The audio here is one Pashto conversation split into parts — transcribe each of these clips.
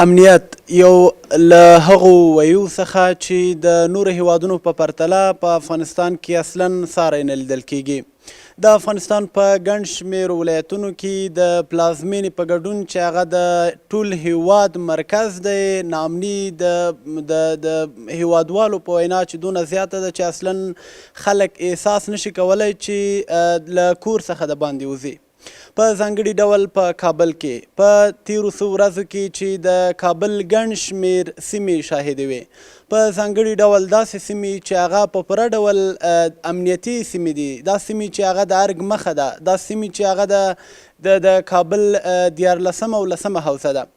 امنیت یو له هغو ویو څخه چې د نورو هیوادونو په پرتله په افغانستان کې اصلا ساری نه لیدل کیږي د افغانستان په ګڼ شمېر ولایتونو کې د پلازمینې په ګډون چې هغه د ټول هیواد مرکز دی ناامني د هیوادوالو په وینا چې دونه زیاته ده چې اصلا خلک احساس نشي کولی چې له کور څخه د باندې وځي په ځانګړي ډول په کابل کې په تیرو څو ورځو کې چې د کابل ګڼ شمېر سیمې شاهدې وې په ځانګړي ډول داسې سیمې چې هغه په پوره ډول امنیتي سیمې دي دا سیمې چې هغه د ارګ مخه ده دا سیمې چې هغه د کابل 14 او 10 حوزه ده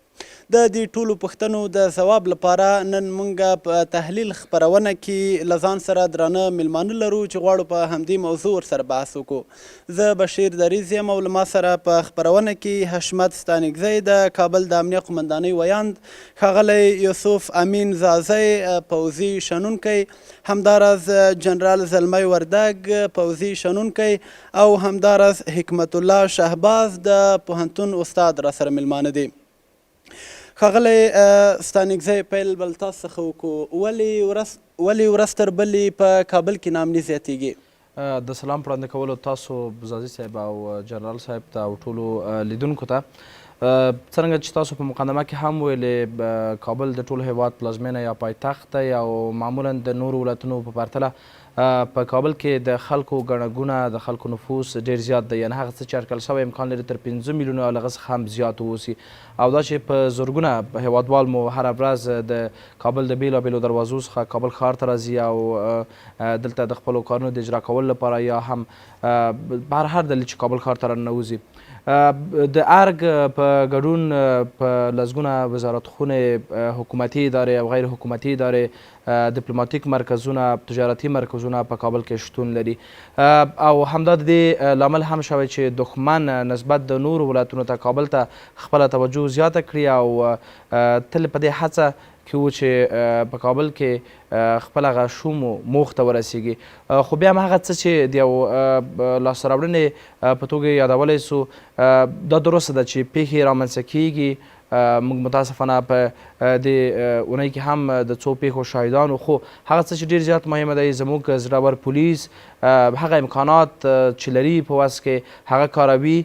د دې ټولو پوښتنو د ځواب لپاره نن موږ په تحلیل خپرونه کې له ځان سره درانه میلمانه لرو چې غواړو په همدې موضوع ورسره بحث وکړو زه بشیر دریځ یم او له ما سره په خپرونه کې حشمت ستانکزی د کابل د امنیه قمندانۍ ویاند ښاغلی یوسف امین زازی پوځي شنونکی همداراز جنرال زلمی وردګ پوځي شنونکی او همداراز حکمت الله شهباز د پوهنتون استاد راسره میلمانه دي ښاغلی ستانکزی پیل بل تاسو څخه وکړو ولې ورځ تر بلې په کابل کې ناامني زیاتیږي د سلام وړاندې کولو تاسو زازي صاحب او جنرال صاحب ته او ټولو لیدونکو ته څرنګه چې تاسو په مقدمه کې هم ویلې کابل د ټول هیواد پلازمینه یا پایتخت دی او معمولا د نورو ولایتونو په پرتله په کابل کې د خلکو ګڼه ګوڼه د خلکو نفوس ډېر زیات دی یعنې هغه څه چې اټکل شوی امکان لري تر 15 میلیونه او له هغه څخه هم زیات واوسي او دا چې په زرګونه هیوادوال مو هره ورځ د کابل د بېلابېلو دروازو څخه کابل ښار ته راځي او دلته د خپلو کارونو د اجرا کولو لپاره یا هم بهر هر دلیل چې کابل ښار ته راننوځي د ارګ په ګډون په لسګونه وزارتخونې حکومتي ادارې او غیر حکومتي ادارې ډیپلوماتیک مرکزونه تجارتي مرکزونه په کابل کې شتون لري او همدا د دې لامل هم شوی چې دښمن نسبت د نورو ولایتونو ته کابل ته خپله توجه زیاته کړي او تل په دې هڅه کې و چې په کابل کې خپل هغه شوم موخ ته ورسیږي خو بیا هم هغه څه چې د یو لاسته راوړنې په توګه یادولی سو دا درسته ده چې پیښې رامنځته کیږي موږ متاسفانه په دې اونۍ کې هم د څو پیښو شاهدانو خو هغه څه چې ډېر زیات مهمه دی زموږ زړور پولیس هغه امکانات چې لري په وس کې هغه کاروي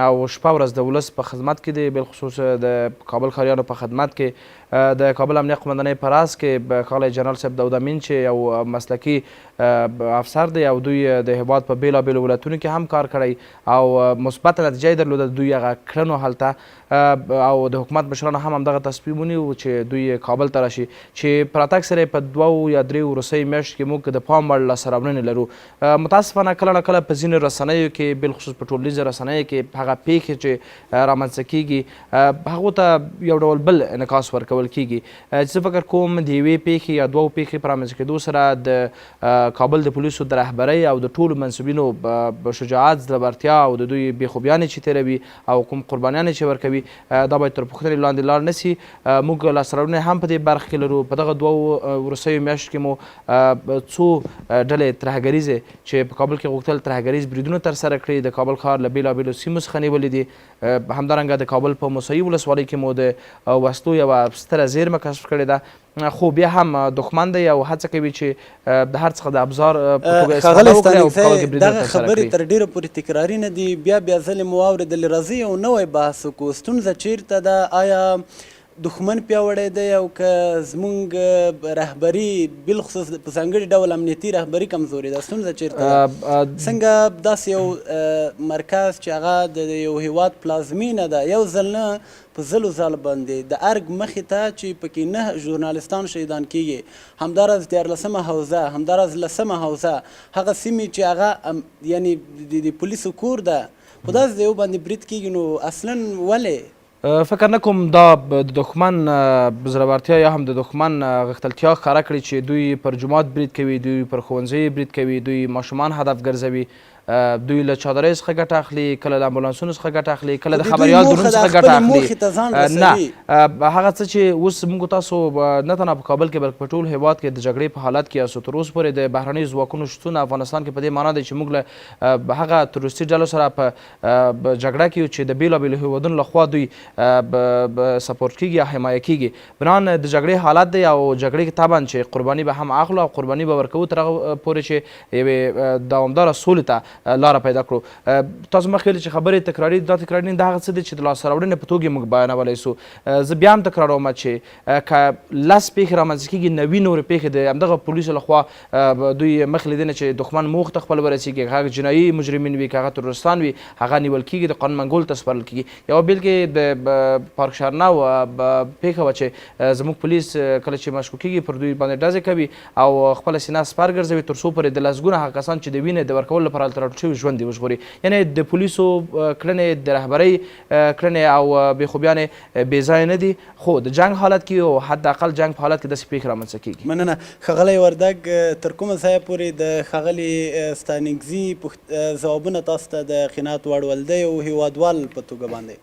او شپه ورځ د ولس په خدمت کې دی بالخصوص د کابل ښاریانو په خدمت کې د کابل امنیه قمندانۍ په راز کې ښاغلی جنرال صاحب داود امین چې یو مسلکي افسر دی او دوی د هیواد په بېلابېلو ولایتونو کې هم کار کړی او مثبته نتیجه یې درلوده دوی هغه کړنو هلته او د حکومت مشرانو هم همدغه تصمیم ونیو چې دوی کابل ته راشي چې په راتګ سره یې په 2 یا 3 وروستیو میاشتو کې موږ د پام وړ لاسته راوړنې لرو متاسفانه کله نه کله په ځینو رسنیو کې بالخصوص په ټولنیزو رسنیو کې هغه پیښې چې رامنځته کیږي هغو ته یو ډول بل انعکاس ورکول کیږي زه فکر کوم د یوې پیښې یا 2 پیښې په رامنځته کېدو سره د کابل د پولیسو د رهبرۍ او د ټولو منصبینو شجاعت زړورتیا او د دوی بېخوبیانې چې تېروي او کوم قربانیانې چې ورکوي دا باید تر پوښتنې لاندې لاړ نه سي موږ لاسته راوړنې هم په دې برخه کې لرو په دغه 2 وروستیو میاشتو کې مو څو ډلې ترهګریزې چې په کابل کې غوښتل ترهګریز بریدونه ترسره کړي د کابل ښار له بېلابېلو سیمو څخه نیولي دي همدارنګه د کابل په موسهي ولسوالۍ کې مو د وسلو یوه ستره زیرمه کشف کړې ده خو بیا هم دښمن دی او هڅه کوي چې د هر څه د ابزار په توګه استفاده وکړي او په کابل کې بریدونه ترسره کړي. دغه خبرې تر ډېره پورې تکراري نه دي بیا ځلې مو واورېدلې راځئ یو نوی بحث وکړو ستونزه چیرته ده آیا دښمن پیاوړی دی او که زموږ رهبري بالخصوص په ځانګړي ډول امنیتي رهبري کمزوري ده ستونزه چیرته ده څنګه داسې یو مرکز چې هغه د یو هیواد پلازمینه ده یو ځل نه په ځلو ځل باندې د ارګ مخې ته چې پکې 9 ژورنالستان شهیدان کیږي همداراز 14 حوزه همداراز 10 حوزه هغه سیمې چې هغه یعنی د پولیسو کور ده خو داسې د یو باندې برید کیږي نو اصلا ولې فکر نه کوم دا د دښمن زړورتیا یا هم د دښمن غښتلتیا ښکاره کړي چې دوی پر جومات برید کوي دوی پر ښوونځیو برید کوي دوی ماشومان هدف ګرځوي دوی له چادرۍ څخه ګټه اخلي، کله له امبولانسونو څخه ګټه اخلي، کله د خو د دوی خبریال موخه درون د څخه خپلې ګټه موخې ته ځان اخلي. رسوي. نه هغه څه چې اوس موږ تاسو نه تنها په کابل کې بلکې په ټول هېواد کې د جګړې په حالت کې یاستو. تر اوسه پورې د بهرنیو ځواکونو شتون افغانستان کې په دې معنا دی چې موږ له هغه تروریستي ډلو سره په جګړه کې یو چې د بېلابېلو هېوادونو لخوا دوی سپورټ کېږي یا حمایه کېږي. بنان د جګړې حالت دی او جګړې کې طبعا چې قرباني به هم اخلو او قرباني به ورکوو تر هغه پورې چې یوې دوامداره سولې ته لاره پیدا کړو. تاسو مخکې ویلي چې خبرې تکراري دا تکراري نه، دا هغه څه دی چې د لاسته راوړنې په توګه موږ بیانولی سو. زه بیا هم تکراروم چې که 10 پیښې رامنځته کېږي 90 نورې پیښې د همدغه پولیسو لخوا دوی مخ لیدنه چې دښمن موخ ته خپل ورسېږي، هغه جنایي مجرمین وي که هغه تروریستان وي، هغه نیول کېږي، د قانون منګولو ته سپارل کېږي. یوه بېلګې د پارک شارنه پیښه وه چې زموږ پولیس کله چې مشکوک کېږي پر دوی باندې ډزې کوي او خپله سینه سپر ګرځوي تر څو پورې د لسګونه هغه کسان چې د وینې د ورکولو لپاره هلته راټول شوي ژوند یې وژغوري. یعنې د پولیسو کړنې د رهبرۍ کړنې او بېخوبیانې بې ځایه نه دي، خو د جنګ حالت کې او حداقل جنګ په حالت کې داسې پیښې رامنځته کېږي. مننه ښاغلی وردګ. تر کومه ځایه پورې د ښاغلي ستانکزي ځوابونه تاسو ته د قناعت وړ ول دی او هېوادوال په توګه باندې؟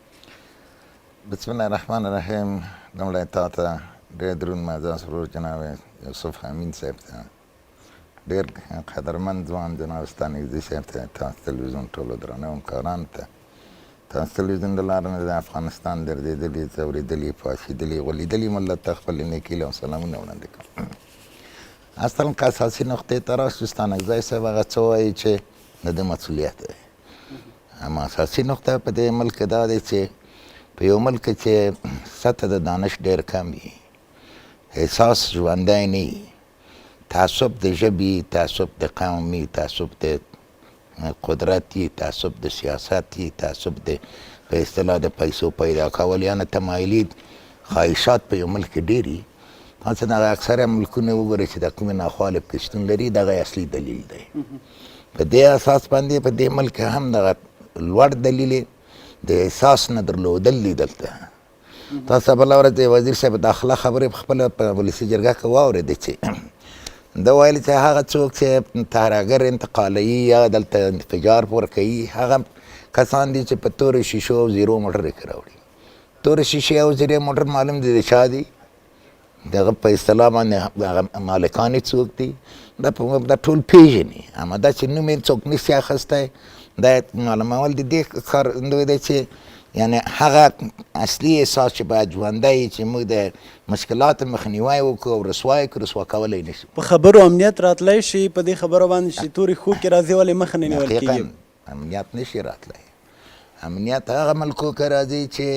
بسم الله الرحمن الرحیم. لومړی تا ته ډېر دروند معزز ورور جناب یوسف امین صاحب ته، ډېر قدرمند ځوان جناب ستانکزي صاحب ته، تاسو تلویزیون ټولو درنو همکارانو ته، تاسو تلویزیون له لارې نه د افغانستان دردېدلي، ځورېدلي، پاشېدلي، غولېدلي ملت ته خپلې نیکې هیلې او سلامونه وړاندې کوم. اصلا که اساسي نقطې ته راشو، ستانکزی صاحب هغه څه وایي چې د ده مسؤلیت دی. اما اساسي نقطه په دې ملک دا دی چې په یو ملک چې سطح د دانش ډېر کم وي، احساس ژوندی نه وي، تعصب د ژبې، تعصب د قوم وي، تعصب د قدرت وي، تعصب د سیاست وي، تعصب د په اصطلاح د پیسو پیدا کول یا نه تمایلي خواهشات په یو ملک کې ډېر وي. تاسو دغه اکثره ملکونه وګورئ چې د کومې ناخوالې پکې شتون لري، دغه اصلي دلیل دی. په دې اساس باندې په دې ملک هم دغه لوړ دلیل د احساس نه درلودل دي. دلته تاسو بله ورځ د وزیر صاحب داخله خبرې په خپله په ولسي جرګه کې واورېدې چې ده ویل چې هغه څوک چې تهراګر انتقالوي یا دلته انفجار ورکوي هغه کسان دي چې په تورې شیشو او زیرو موټر یې راوړي. تورې شیشې او زیرې موټر معلوم دي د چا دي، دغه په اصطلاح باندې هغه مالکان یې څوک دي، دا ټول پېژني. اما دا چې نوم یې څوک نشي اخیستی، دا معلومول د دې ښکارندوی دی چې یعنی هغه اصلي احساس چې باید ژوندی چې موږ د مشکلاتو مخنیوی وکړو او رسوا کړو، رسوا کولی نه شو. په خبرو امنیت راتلی شي په دې خبرو باندې چې تورې خوکې راځي ولې مخه نه نیول کېږي؟ حقیقا امنیت نشي راتلی. امنیت هغه ملکو کې راځي چې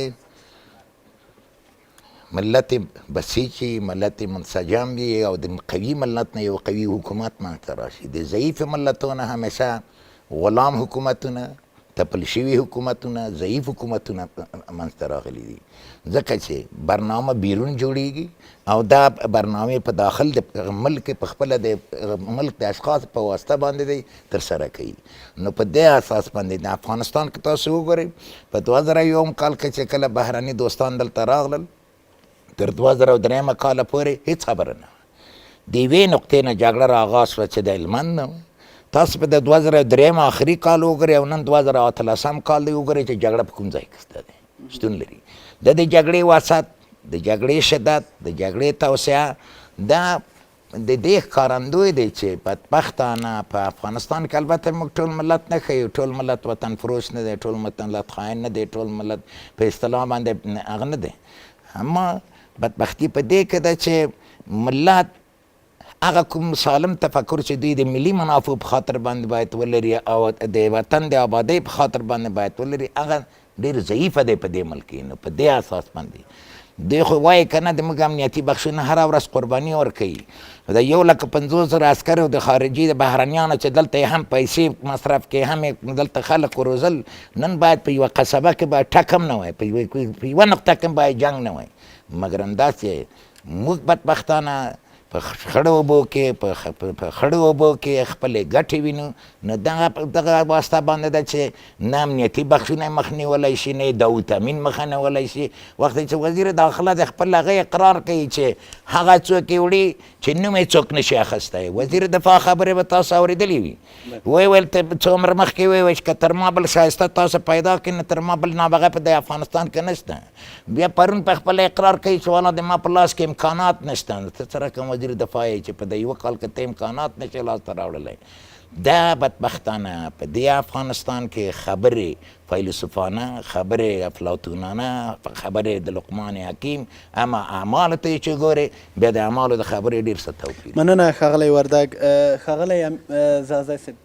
ملت بسیج وي، ملت منسجم وي او د قوي ملت نه یو قوي حکومت منځته راشي. د ضعیف ملتونه همیشه غلام حکومتونه، تپل شوي حکومتونه، ضعیف حکومتونه منځته راغلي دي، ځکه چې برنامه بیرون جوړیږي او دا برنامې په داخل د ملک په خپله د ملک د اشخاص په واسطه باندې دی ترسره کوي. نو په دې اساس باندې د افغانستان کې تاسو وګورئ په 2001 کال کې چې کله بهرني دوستان دلته راغلل تر 2003 کاله پورې هیڅ خبره نه وه. د یوې نقطې نه جګړه را آغاز شوه چې د هلمند نه وه. تاسو په د 2003 آخري کال وګورئ او نن 2018 کال دی وګورئ چې جګړه په کوم ځای کې شته دی، شتون لري. د جګړې وسط، د جګړې شدت، د جګړې توسعه دا د دې ښکارندوی دی چې بدبختانه په افغانستان کې البته موږ ټول ملت نه ښیو، ټول ملت وطن فروش نه دی، ټول ملت خاین نه دی، ټول ملت په اصطلاح باندې هغه نه دی. اما بدبختي په دې کې ده چې ملت هغه کوم سالم تفکر چې دوی د ملي منافعو په خاطر باندې باید ولري او د وطن د آبادۍ په خاطر باندې باید ولري، هغه ډېر ضعیفه دی په دې ملک کې. نو په دې اساس باندې دوی خو وایي که نه د موږ امنیتي بخشونه هره ورځ قرباني ورکوي. د 150,000 عسکرو د خارجي د بهرنیانو چې دلته یې هم پیسې مصرف کوي، هم دلته خلک روزل، نن باید په یوه قصبه کې باید ټک هم نه وای، په یوه نقطه کې باید جنګ نه وای. مګر همداسې موږ بدبختانه په خړو اوبو کې په خړو اوبو کې خپلې ګټې وینو، نو دغه واسطه باندې ده چې نه امنیتي بخشونه یې مخ نیولی شي، نه یې د تامین مخه نیولی شي. وختې چې وزیر داخله د خپل هغه اقرار کوي چې هغه څوک یې وړي چې نوم یې څوک نشي اخیستی. وزیر دفاع خبرې به تاسو اورېدلې وي، ویې ویل څه عمر مخکې ویې ویل چې که تر ما بل ښایسته تاسو پیدا کړئ نو تر ما بل نابغه په د افغانستان کې نشته. بیا پرون په خپله اقرار کوي چې والا د ما په لاس کې امکانات نشته. ته څه رقم وزیر دفاع یې چې په د یوه کال کې ته امکانات نشي لاسته راوړلی. دا بدبختانه په دې افغانستان کې خبرې فیلسوفانه، خبرې افلاطونانه، خبرې د لقمان حکیم، اما اعمالو ته چې ګورې بیا د اعمالو د خبرې ډېر څه توپیر. مننه ښاغلی وردګ. ښاغلی زازی صاحب،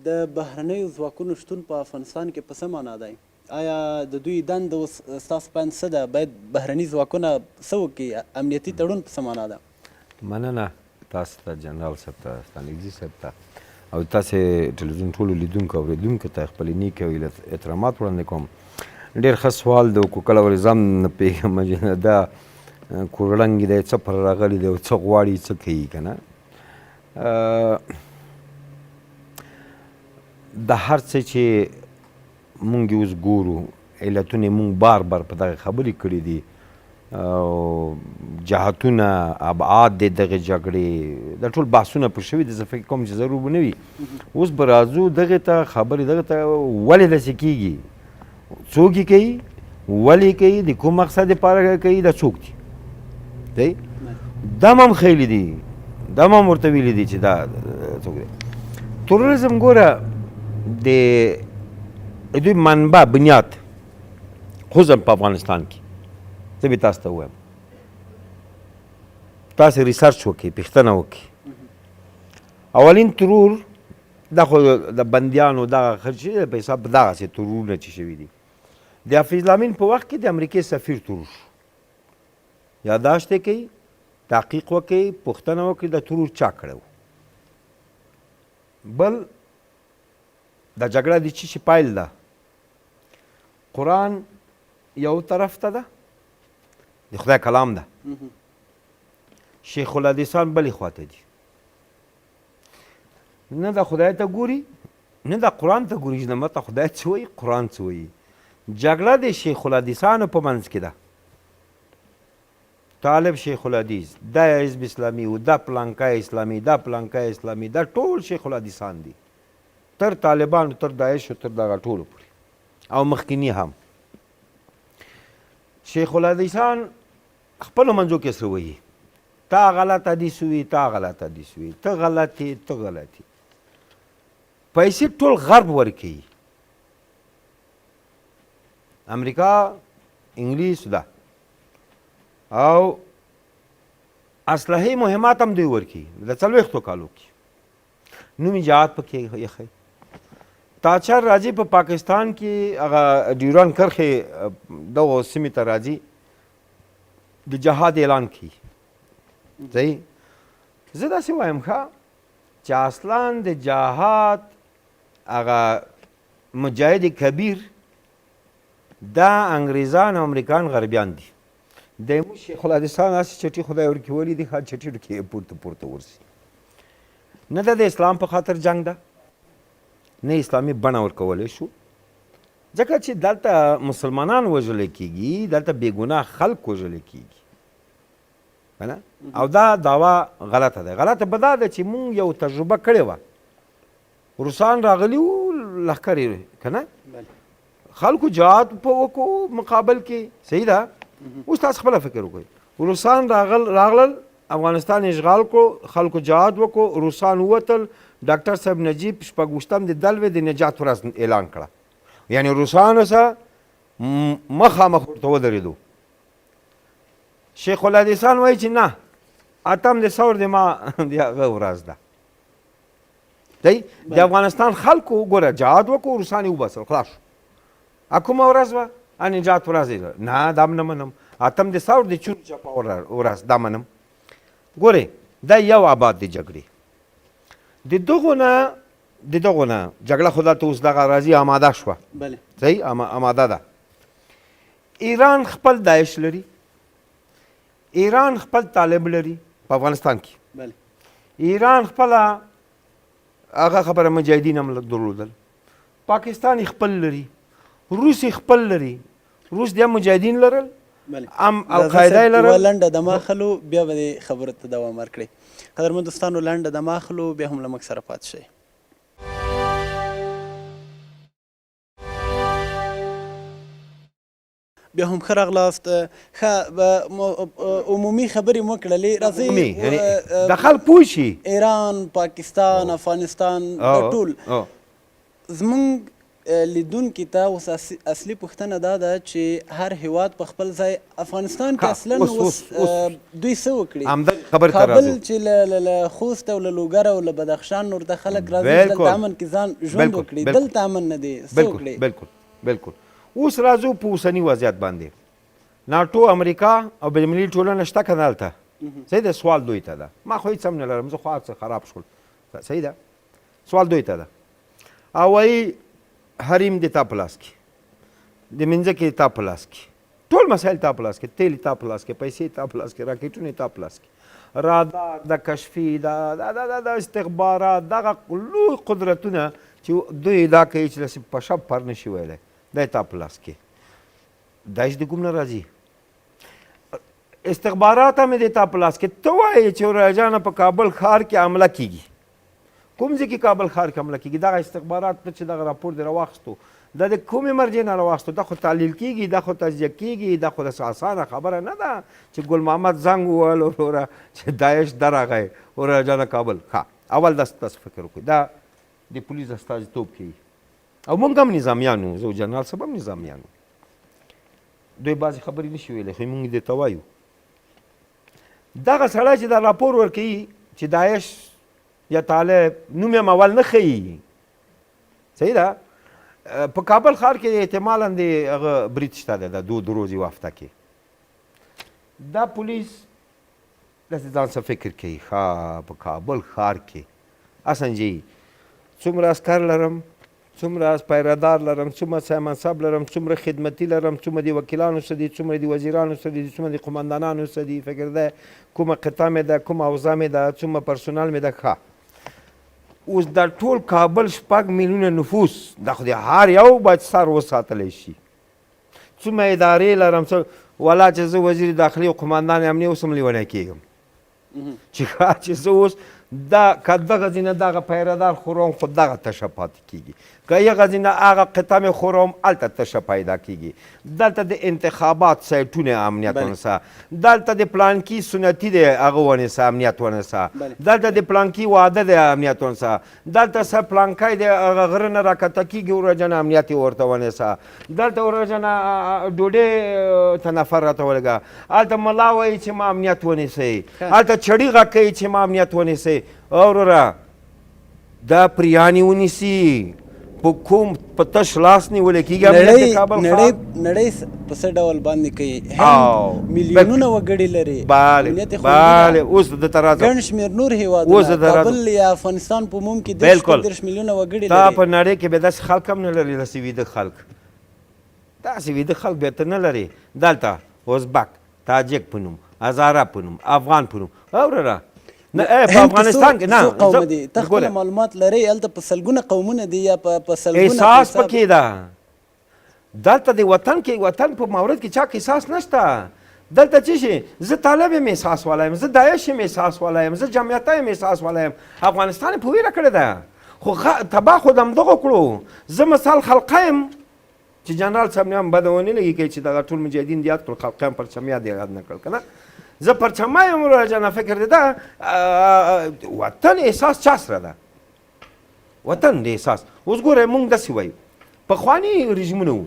د بهرنیو ځواکونو شتون په افغانستان کې په څه معنا دی؟ آیا د دوی دنده اوس ستاسو په اند څه ده؟ باید بهرني ځواکونه څه وکړي؟ امنیتي تړون په څه معنا ده؟ مننه تاسو ته جنرال صاحب ته، ستانکزي صاحب ته، او تاسې ټلویزیون ټولو لیدونکو او اورېدونکو ته خپلې نیکې او احترامات وړاندې کوم. ډېر ښه سوال دی، خو کله ورې ځم نه پوهېږم چې دا کورړنګ دی، څه پر راغلی دی او څه غواړي څه کوي که نه. د هر څه چې مونږ اوس ګورو علتونه مونږ بار بار په دغه خبرې کړي دي، جهتونه، ابعاد د دغه جګړې دا ټول بحثونه په شوي دي. زه فکر کوم چې ضرور به نه وي. اوس به راځو دغې ته خبرې دغه ته ولې داسې کېږي، څوک یې کوي، ولې کوي، د کوم مقصد دپاره کوي، دا څوک دي؟ دی دا هم ښیلی دي، دا هم ورته ویلي دي چې دا څوک دی. تروریزم ګوره د دوی منبع بنیاد خصوصا په افغانستان کې، زه به تاسو ته ووایم، تاسې ریسرچ وکړئ، پوښتنه وکړئ. اولین ترور دا خو د بندیانو دغه خرچې په حساب دغسې ترورونه چې شوي دي. د حفیظ الامین په وخت کې د امریکې سفیر ترور شو. یاداشت یې کوي، تحقیق وکړئ، پوښتنه وکړئ د ترور چا کړی و. بل دا جګړه د څه شي پایل ده؟ قرآن یو طرف ته ده، د خدای کلام ده، شیخ الحدیثان بلې خواته دي. نه د خدای ته ګوري، نه د قرآن ته ګوري چې ماته خدای څه وایي، قرآن څه وایي. جګړه د شیخ الحدیثانو په منځ کې ده. طالب شیخ الحدیث، دا حزب اسلامي و، دا پلانکای اسلامي، دا پلانکای اسلامي، دا ټول شیخ الحدیثان دي، تر طالبانو، تر داعش، تر دغه ټولو پورې او مخکیني هم. شیخ الحدیثان خپلو منځو کې څه وایي، تا غلط حدیث وي، تا غلط حدیث وي، ته غلط یې، ته غلط یې. پیسې ټول غرب ورکوي، امریکا، انګلیس ده، او اسلحې مهمات هم دوی ورکوي د 40 کالو کې. نومي جهاد پکې یخی. تاچر راځي په پاکستان کې، هغه ډیوران کرښې دغو سیمې ته راځي، د جهاد اعلان کوي. صحیح. زه داسې وایم ښه چې اصلا د جهاد هغه مجاهد کبیر دا انګریزان او امریکان غربیان دي. د شیخ الحدیثان هسې چټي خدای ورکولي دي، ښه چټي ډکې پورته پورته ورسي. نه ده د اسلام په خاطر جنګ ده، نه اسلامي بڼه ورکولی شو، ځکه چې دلته مسلمانان وژلی کېږي، دلته بېګناه خلک وژلی کېږي، که نه؟ او دا دعوا غلطه ده. غلطه به دا ده چې مونږ یو تجربه کړې وه، روسان راغلي وو لښکر یې، که نه؟ خلکو جهاد په وکړو مقابل کې، صحیح ده. اوس تاسو خپله فکر وکړئ، روسان راغلل، افغانستان اشغال کړو، خلکو جهاد وکړو، روسان ووتل، ډاکټر صاحب نجیب 26 د دلوې د نجات ورځ اعلان کړه. یعنې روسانو سره مخامخ ورته ودرېدو. شیخ الحدیثان وایي چې نه، 8 دسمبر د ما د هغه ورځ ده. دی د افغانستان خلکو ګوره جهاد وکړو، روسان یې وباسل، خلاص شو. کومه ورځ وه؟ نجات ورځ. نه دا نه منم، 8 دسمبر د چون چپه ورځ، دا منم. ګورې دا یو ابعاد دی جګړې. د دغو نه جګړه خو دلته اوس دغه راځي آماده شوه، صحیح، آماده ده. ایران خپل داعش لري، ایران خپل طالب لري، په افغانستان کې بله ایران خپله هغه خبره مجاهدین هم درلودل، پاکستان خپل لري، روس خپل لري. روس د مجاهدین لرل، ام القاعده لرل. یوه لنډه دمه اخلو بیا به دې خبرو ته دوام ورکړئ. قدرمن دوستانو لنډه دمه اخلو بیا هم له موږ سره پاتې شئ. بیا هم ښه راغلاست. ښه عمومي خبرې مو کړلې، راځئ د خلک پوه شي ایران، پاکستان، افغانستان دا ټول زموږ لیدونکي ته اوس اصلي پوښتنه دا ده چې هر هیواد په خپل ځای افغانستان کې اصلا اوس دوی څه وکړي؟ کابل چې له خوست او له لوګر او له بدخشان نور د خلک راځي دلته امن کې ځان ژوند وکړي، دلته امن نه دی، څه وکړي؟ بالکل بالکل. اوس راځو په اوسني وضعیت باندې. ناټو، امریکا او بینالمللي ټولنه شته که نه هلته؟ صحیح ده. سوال دوی ته ده. ما خو هېڅ هم نه لرم، زه خو هر څه خراب شول. صحیح ده. سوال دوی ته ده او وایي حریم د تا په لاس کې، د منځکې تا په لاس کې، ټول مسایل تا په لاس کې، تیل تا په لاس کې، پیسې تا په لاس کې، راکېټونه تا په لاس کې، رادار د کشفي د استخبارات دغه لوی قدرتونه چې دوی دا کوي چې داسې په شب پر نه شي ویلی، دا یې تا په لاس کې. دا چې د کوم نه راځي؟ استخبارات هم د تا په لاس کې. ته وایې چې ورجانه په کابل ښار کې حمله کېږي، کوم ځای کې کابل ښار کې حمله کېږي؟ دغه استخبارات ته چې دغه راپور دې راواخیستو دا د کومې مرجع نه راواخیستو؟ دا خو تحلیل کېږي، دا خو تجزیه کېږي، دا خو داسې اسانه خبره نه ده چې ګل محمد زنګ وویل وروره چې داعش درغی ورجانه کابل. ښه، اول داسې فکر وکړئ. دا د پولیس استازیتوب کوي او موږ هم نظامیان وو، زه جنرال صاحب هم نظامیان وو. دوی بعضې خبرې نه شي ویلی خو موږ دې ته وایو. دغه سړی چې دا راپور ورکوي چې داعش یا طالب نوم یې اول نه ښیي، صحیح ده. په کابل ښار کې احتمالا د هغه برید شته دی د دو ورځې وافته کې. دا پولیس داسې ځان څه فکر کوي ښه په کابل ښار کې اسنجي څومره عسکر لرم، څومره پیرهدار لرم، څومره ځای منصب لرم، څومره خدمتي لرم، څومره د وکیلانو څه دي، څومره د وزیرانو څه دي، څومره د قمندانانو څه دي، فکر دی کومه قطعه مې ده، کومه اوضاع مې ده، څومره پرسونال مې ده. ښه، اوس دا ټول کابل 6 میلیونه نفوس دا خو د هر یو باید سر وساتلی شي. څومره ادارې لرم، ولا چې زه وزیر داخلي او قمندان امنیه اوس هم لیونی کېږم چې زه اوس دا که دغه ځینه دغه پیرهدار خوروم خو دغه تشه پاتې کېږي، که یغه ځینه هغه قطعه مې خوروم هلته تشه پیدا کېږي. دلته د انتخابات سایټونه امنیت ونیسه، دلته د پلانکي سنتي دی هغه ونیسه امنیت ونیسه، دلته د پلانکي واده دی امنیت ونیسه، دلته څه پلانکی دی هغه غره نه راکښته کېږي ورجنه امنیت یې ورته ونیسه، دلته ورجنه ډوډۍ ته نفر راته ولګه، هلته ملا وایي چې ما امنیت ونیسئ، هلته چړي غږ کوي چې ما امنیت ونیسئ. اوروره دا پریانې ونیسي په کوم په تش لاس نیولی کېږي امنیت د کابل ښار. نړۍ په څه ډول باندې کوي؟ هند میلیونونه وګړي لري، امنیت یې بله. اوس دلته راځم، ګڼ شمېر نور هېوادونه کابل یا افغانستان په عموم کې 30 میلیونه وګړي تا لري. په نړۍ کې به داسې خلک هم نه لري، داسې ویده خلک، داسې ویده خلک بیا ته نه لري. دلته ازبک، تاجک په نوم، هزاره په نوم، افغان په نوم. اوروره نه په افغانستان کې نه قوم دي، ته خپل معلومات لري، هلته په سلګونه قومونه دي یا په سلګونه احساس پکې ده. دلته د وطن کې وطن په مورد کې چا کې احساس نشته. دلته څه شي زه طالب یم احساس والا یم، زه داعش یم احساس والا یم، زه جمعیته یم احساس والا یم. افغانستان یې په ویره کړې ده خو تباه خو د همدغو کړو. زه مثال خلقه یم چې جنرال صاحب نه هم بده ونه لګي کوي چې دغه ټول مجاهدین دې یاد کړو، خلقه یم پرچم یاد نه کړل که نه. زه پرچمه یم ورجنه فکر دی ده وطن احساس چا سره ده؟ وطن د احساس. اوس ګوره مونږ داسې وایو پخواني رژیمونه وو،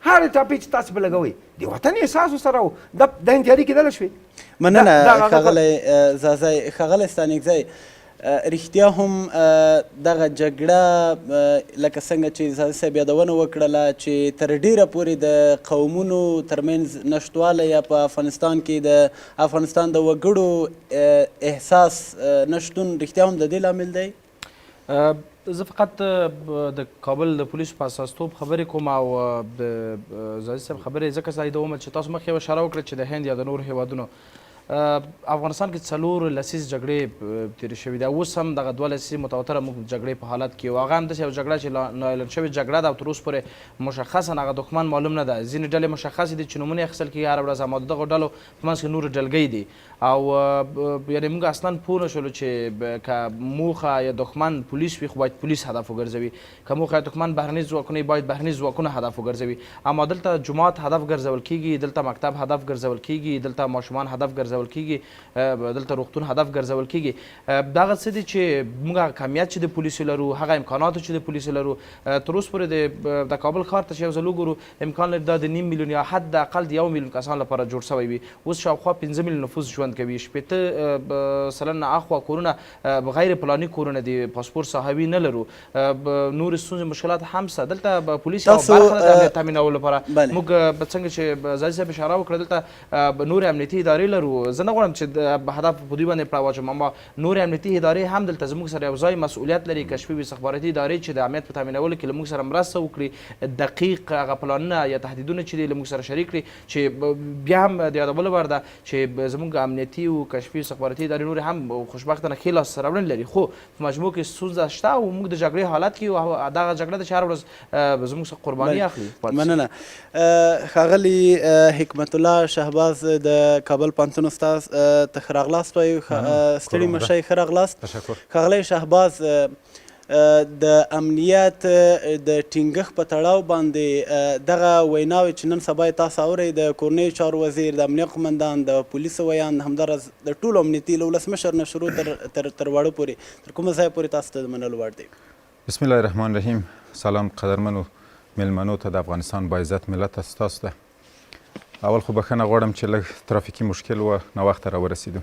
هر ټاپې چې تاسو به لګوئ د وطن احساس ورسره و. دا انتیاري کېدلی شوې. مننه ښاغلی زازی. ښاغلی ستانکزی، رښتیا هم دغه جګړه لکه څنګه چې زازي صاحب یادونه وکړله چې تر ډیره پورې د قومونو ترمنځ نشتوالی یا په افغانستان کې د افغانستان د وګړو احساس نشتون رښتیا هم د دې لامل دی؟ زه فقط د کابل د پولیسو په اساستوب خبرې کوم او د زازي صاحب خبرې ځکه تاییدوم چې تاسو مخکې اشاره وکړه چې د هند یا د نورو هیوادونو افغانستان کې 4 لسیز جګړې تېرې شوي دي، اوس هم دغه 2 لسیزې متواتره موږ جګړې په حالت کې یو. هغه همداسې یو جګړه چې نااعلان شوې جګړه ده او تر اوسه پورې مشخصا هغه دښمن معلوم نه ده. ځینې ډلې مشخصې دي چې نومونه یې اخیستل کېږي هره ورځ، اما د دغو ډلو په منځ کې نورې ډلګۍ دي او یعنې موږ اصلا پوه نه شولو چې که موخه یا دښمن پولیس وي خو باید پولیس هدف وګرځوي، که موخه یا دښمن بهرني ځواکونه باید بهرني ځواکونه هدف وګرځوي. اما دلته جومات هدف ګرځول کېږي، دلته مکتب هدف ګرځول کېږي، دلته ماشومان هدف ګرځول کېږي، دلته روغتون هدف ګرځول کېږي. دغه څه دي چې موږ هغه کمیت چې د پولیسو لرو، هغه امکانات چې د پولیسو لرو، تر اوسه پورې د کابل ښار ته چې یو ځل وګورو امکان لري دا د 9 میلیون یا حداقل د 1 میلیون کسانو لپاره جوړ شوی وي. اوس شاوخوا 15 میلیون نفوس ژوند کوي، 80 سلنه اخوا کورونه غیر پلاني کورونه دي، پاسپورت صاحبي نه لرو، نور ستونزې مشکلات هم شته. دلته پولیس یوه برخه ده د امنیت تامینولو لپاره. موږ څنګه چې زاهد صاحب اشاره وکړه دلته نور امنیتي ادارې لرو. زه نه غواړم چې هدف په دوی باندې پړه واچوم، اما نور امنیتي ادارې هم دلته زموږ سره یو ځای مسؤلیت لري، کشفي وي استخباراتي ادارې چې د امنیت په تامینولو کې له موږ سره مرسته وکړي، دقیق هغه پلانونه یا تهدیدونه چې دي له موږ سره شریک کړي، چې بیا هم د یادولو وړ ده چې زموږ امنیتي او کشفي استخباراتي ادارې نورې هم خوشبختانه ښې لاسته راوړنې لري، خو په مجموع کې ستونزه شته او موږ د جګړې حالت کې او دغه جګړه ده چې هره ورځ زموږ څخه قرباني اخلي. مننه. ښاغلي حکمت الله شهباز د کابل پوهنتون استاد ته ښه راغلاست، ستړي مه شئ، ښه راغلاست. ښاغلی شهباز، د امنیت د ټینګښت په تړاو باندې دغه ویناوې چې نن سبا یې تاسو اورئ د کورنیو چارو وزیر، د امنیت قمندان، د پولیسو ویان، همداراز د ټولو امنیتي له ولسمشر نه شروع تر واړه پورې تر کومه ځایه پورې تاسو ته د منلو وړ دی؟ بسم الله الرحمن الرحیم. سلام قدرمنو میلمنو ته، د افغانستان با عزت ملت ته، ستاسو ته اول خو بخښنه غواړم چې لږ ترافیکي مشکل و، ناوخته راورسېدو.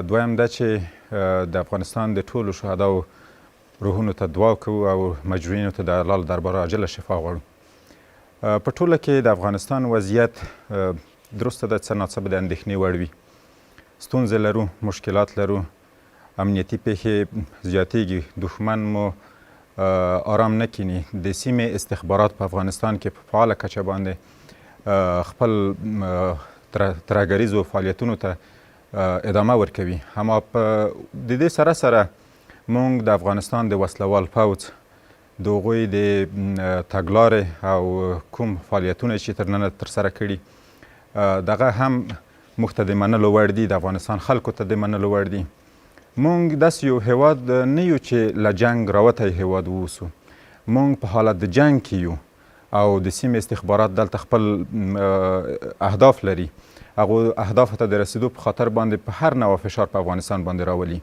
دویم دا چې د افغانستان د ټولو شهداو روحونو ته دعا کوو او مجروحینو ته د الله له درباره عاجله شفا غواړو. په ټوله کې د افغانستان وضعیت درسته ده څه ناڅه به د اندېښنې وړ وي. ستونزې لرو، مشکلات لرو، امنیتي پیښې زیاتېږي، دښمن مو آرام نه کینی. د سیمې استخبارات په افغانستان کې په فعاله کچه باندې خپل ترهګریزو فعالیتونو ته ادامه ورکوي. اما په د دې سره سره موږ د افغانستان د وسلوال پوځ د هغوی د تګلارې او کوم فعالیتونه چې تر ننه ترسره کړي دغه هم موږ ته د منلو وړ دي، د افغانستان خلکو ته د منلو وړ دي. موږ داسې یو هیواد نه یو چې له جنګ راوتی هیواد واوسو. موږ په حالت د جنګ کې یو او د سیمې استخبارات دلته خپل اهداف لري. هغو اهدافو ته د رسیدو په خاطر باندې په هر نوع فشار په افغانستان باندې راولي.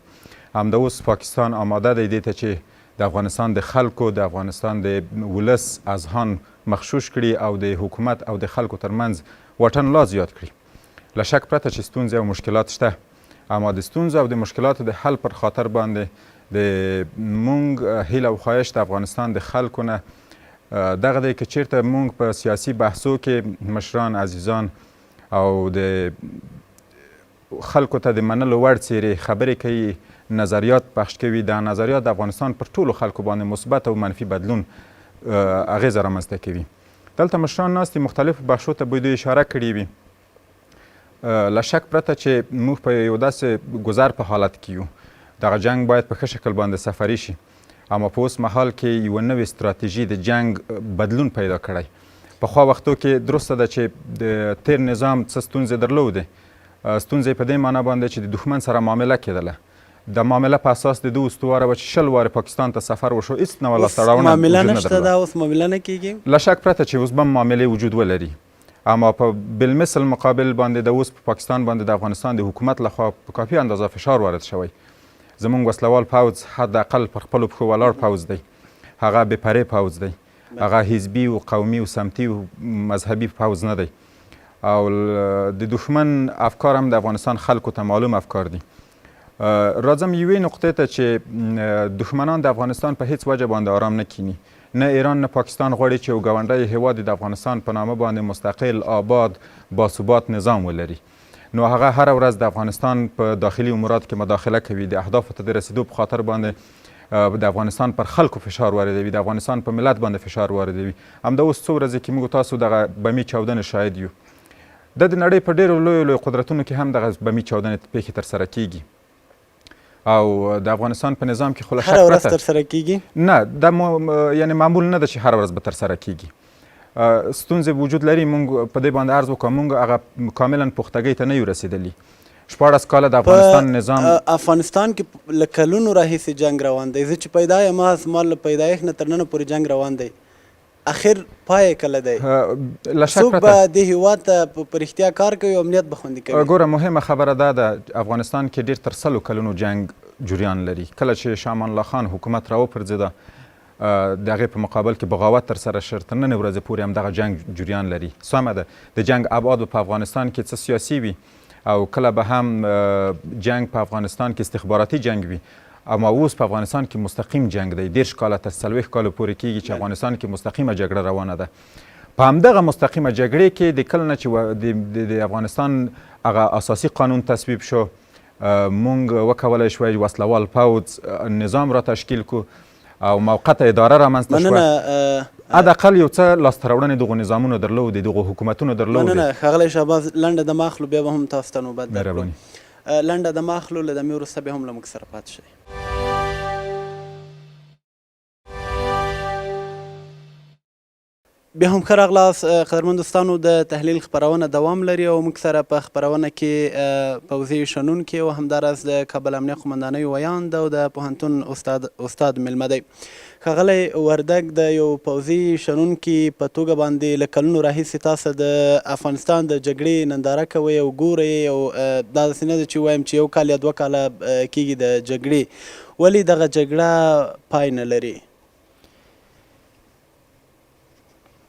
همدا اوس پاکستان آماده دی دې ته چې د افغانستان د خلکو، د افغانستان د ولس اذهان مغشوش کړي او د حکومت او د خلکو ترمنځ واټن لا زیات کړي. له شک پرته چې ستونزې او مشکلات شته، اما د ستونزو او د مشکلاتو د حل پر خاطر باندې د مونږ هیله او خواهش د افغانستان د خلکو نه دغه دی که چیرته مونږ په سیاسي بحثو کې مشران عزیزان او د خلکو ته د منلو وړ څیرې خبرې کوي، نظریات پخش کوي، دا نظریات د افغانستان پر ټولو خلکو باندې مثبت او منفي بدلون اغیزه رامنځته کوي. دلته مشران ناست دي، مختلفو بخشو ته باید اشاره کړې وي. له شک پرته چې موږ په یو داسې ګذر په حالت کې یو. دغه جنګ باید په ښه شکل باندې سفري شي، اما په اوس مهال کې یوه نوې ستراتیژي د جنګ بدلون پیدا کړی. پخوا وختو کې درسته ده چې د تیر نظام څه ستونزې درلودې. ستونزې په دې معنا باندې چې د دښمن سره معامله کېدله. د معامله په اساس د ده استواره وه چې 60 واره پاکستان ته سفر وشو، هېڅ نوع لاسته راوړنه معامله نشته ده، اوس معامله نه کېږي. له شک پرته چې اوس به معاملې وجود ولري، اما په بالمثل مقابل باندې د اوس په پاکستان باندې د افغانستان د حکومت لخوا په کافي اندازه فشار وارد شوی. زموږ وسلوال پوځ حداقل پر خپلو پښو ولاړ پوځ دی، هغه بې پرې پوځ دی، هغه حزبي و قومي و سمتي و مذهبي پوځ نه دی او د دښمن افکار هم د افغانستان خلکو ته معلوم افکار دي. راځم یوې نقطې ته چې دښمنان د افغانستان په هیڅ وجه باندې آرام نه کینی. نه ایران نه پاکستان غواړي چې یو ګاونډی هیواد د افغانستان په نامه باندې مستقل، آباد، باثبات نظام ولري. نو هغه هره ورځ د افغانستان په داخلي اموراتو کې مداخله کوي، د اهدافو ته د رسیدو په خاطر باندې د افغانستان پر خلکو فشار واردوي، د افغانستان په ملت باندې فشار واردوي. همدا اوس څو ورځې کې موږ تاسو دغه بمي چاودنې شاهد یو. د نړۍ په ډېرو لویو لویو قدرتونو کې هم دغه بمي چاودنې پیښې ترسره کیږي او د افغانستان په نظام کې خو له شک هره ورځ پرته ترسره کیږي؟ نه دا یعنې معمول نه ده چې هره ورځ به ترسره کیږي. ستونزې وجود لري. موږ په دې باندې عرض وکړو موږ هغه کاملا پختګۍ ته نه یو رسېدلي. 14 کاله د افغانستان نظام افغانستان کې له کلونو راهیسې جنګ روان دی. زه چې پیدا یم زما له پیدایښت نه تر ننه پورې جنګ روان دی. اخر پای کله دی؟ له شک څوک پرته به دې هېواد ته په رښتیا کار کوي او امنیت به خوندي کوي؟ ګوره مهمه خبره دا ده افغانستان کې ډېر تر 100 کلونو جنګ جریان لري. کله چې شاه امان الله خان حکومت راوپرځېده د هغې په مقابل کې بغاوت ترسره شو. تر نننۍ ورځې پورې همدغه جنګ جریان لري. سمه ده د جنګ ابعاد په افغانستان کې څه سیاسي وي او کله به هم جنگ په افغانستان کې استخباراتي جنگ وي اما اوس په افغانستان کې مستقیم جنگ دی. 10 کاله تر 40 کاله پورې کېږي چې افغانستان کې مستقیمه جګړه روانه ده. په همدغه مستقیمه جګړې کې د کله نه چې د افغانستان هغه اساسي قانون تصویب شو مونږ وکولی شوی وسلوال پوځ نظام را تشکیل کو او موقته اداره رامنځته شوه. حداقل یو څه لاسته راوړنې دغو نظامونو درلودې دغو حکومتونو درلودې. مننه ښاغلی شهباز. لنډه دمه اخلو بیا به هم تاسو ته نوبت درکړو. مهرباني. لنډه دمه اخلو له دمې وروسته بیا هم له موږ سره پاتې شئ. بیا هم ښه راغلاست قدرمن دوستانو. د تحلیل خپرونه دوام لري او موږ سره په خپرونه کې پوځي شنونکي او همداراز د کابل امنیه قمندانۍ ویاند او د پوهنتون استاد میلمه دی. ښاغلی وردګ د یو پوځي شنونکي په توګه باندې له کلونو راهیسې تاسو د افغانستان د جګړې ننداره کوئ او ګورئ او دا داسې نه ده چې ووایم چې 1 کال یا 2 کاله کېږي د جګړې. ولې دغه جګړه پای نه لري؟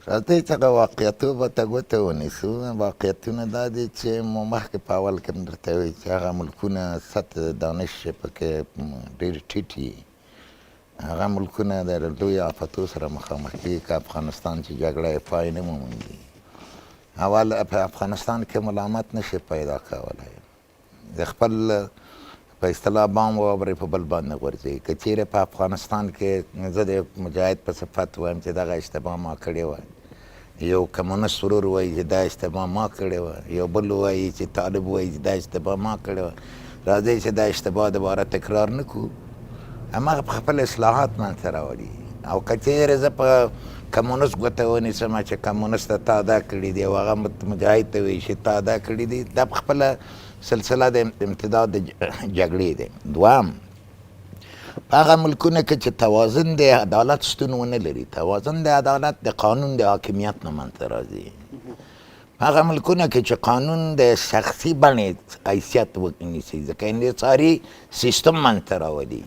راځئ څنګه واقعیتو به ته ګوته ونیسو. واقعیتونه دا دي چې مو مخکې په اول کې م درته وایي چې هغه ملکونه سطح دانش پکې ډېر ټیټ وي. هغه ملکونه د لوی آفتو سره مخامخ کېږي که افغانستان چې جګړه یې پای نه مومي. اول په افغانستان کې ملامت نشي پیدا کولی. د خپل په اصطلاح بام واورې په بل باندې غورځوي. که چیرې په افغانستان کې زه د مجاهد په صفت وایم چې دغه اشتباه ما کړې وه، یو کمونست ورور وایي چې دا اشتباه ما کړې وه، یو بل وایي چې طالب وایي چې دا اشتباه ما کړې وه. راځئ چې دا اشتباه دوباره تکرار نه کړو. هماغه په خپل اصلاحات منځته راوړي. او که چیرې زه په کمونست ګوته ونیسم چې کمونست تا دا کړي دي او هغه مجاهد ته وایي چې تا دا کړي دي، دا په خپله سلسله د امتداد د جګړې دی. دوام په هغه ملکونه کې چې توازن د عدالت شتون ونه لري، توازن د عدالت د قانون د حاکمیت نه منځته راځي. هغه ملکونه کې چې قانون د شخصي بڼې حیثیت ونیسي، ځکه انحصاري سیستم منځته راولي.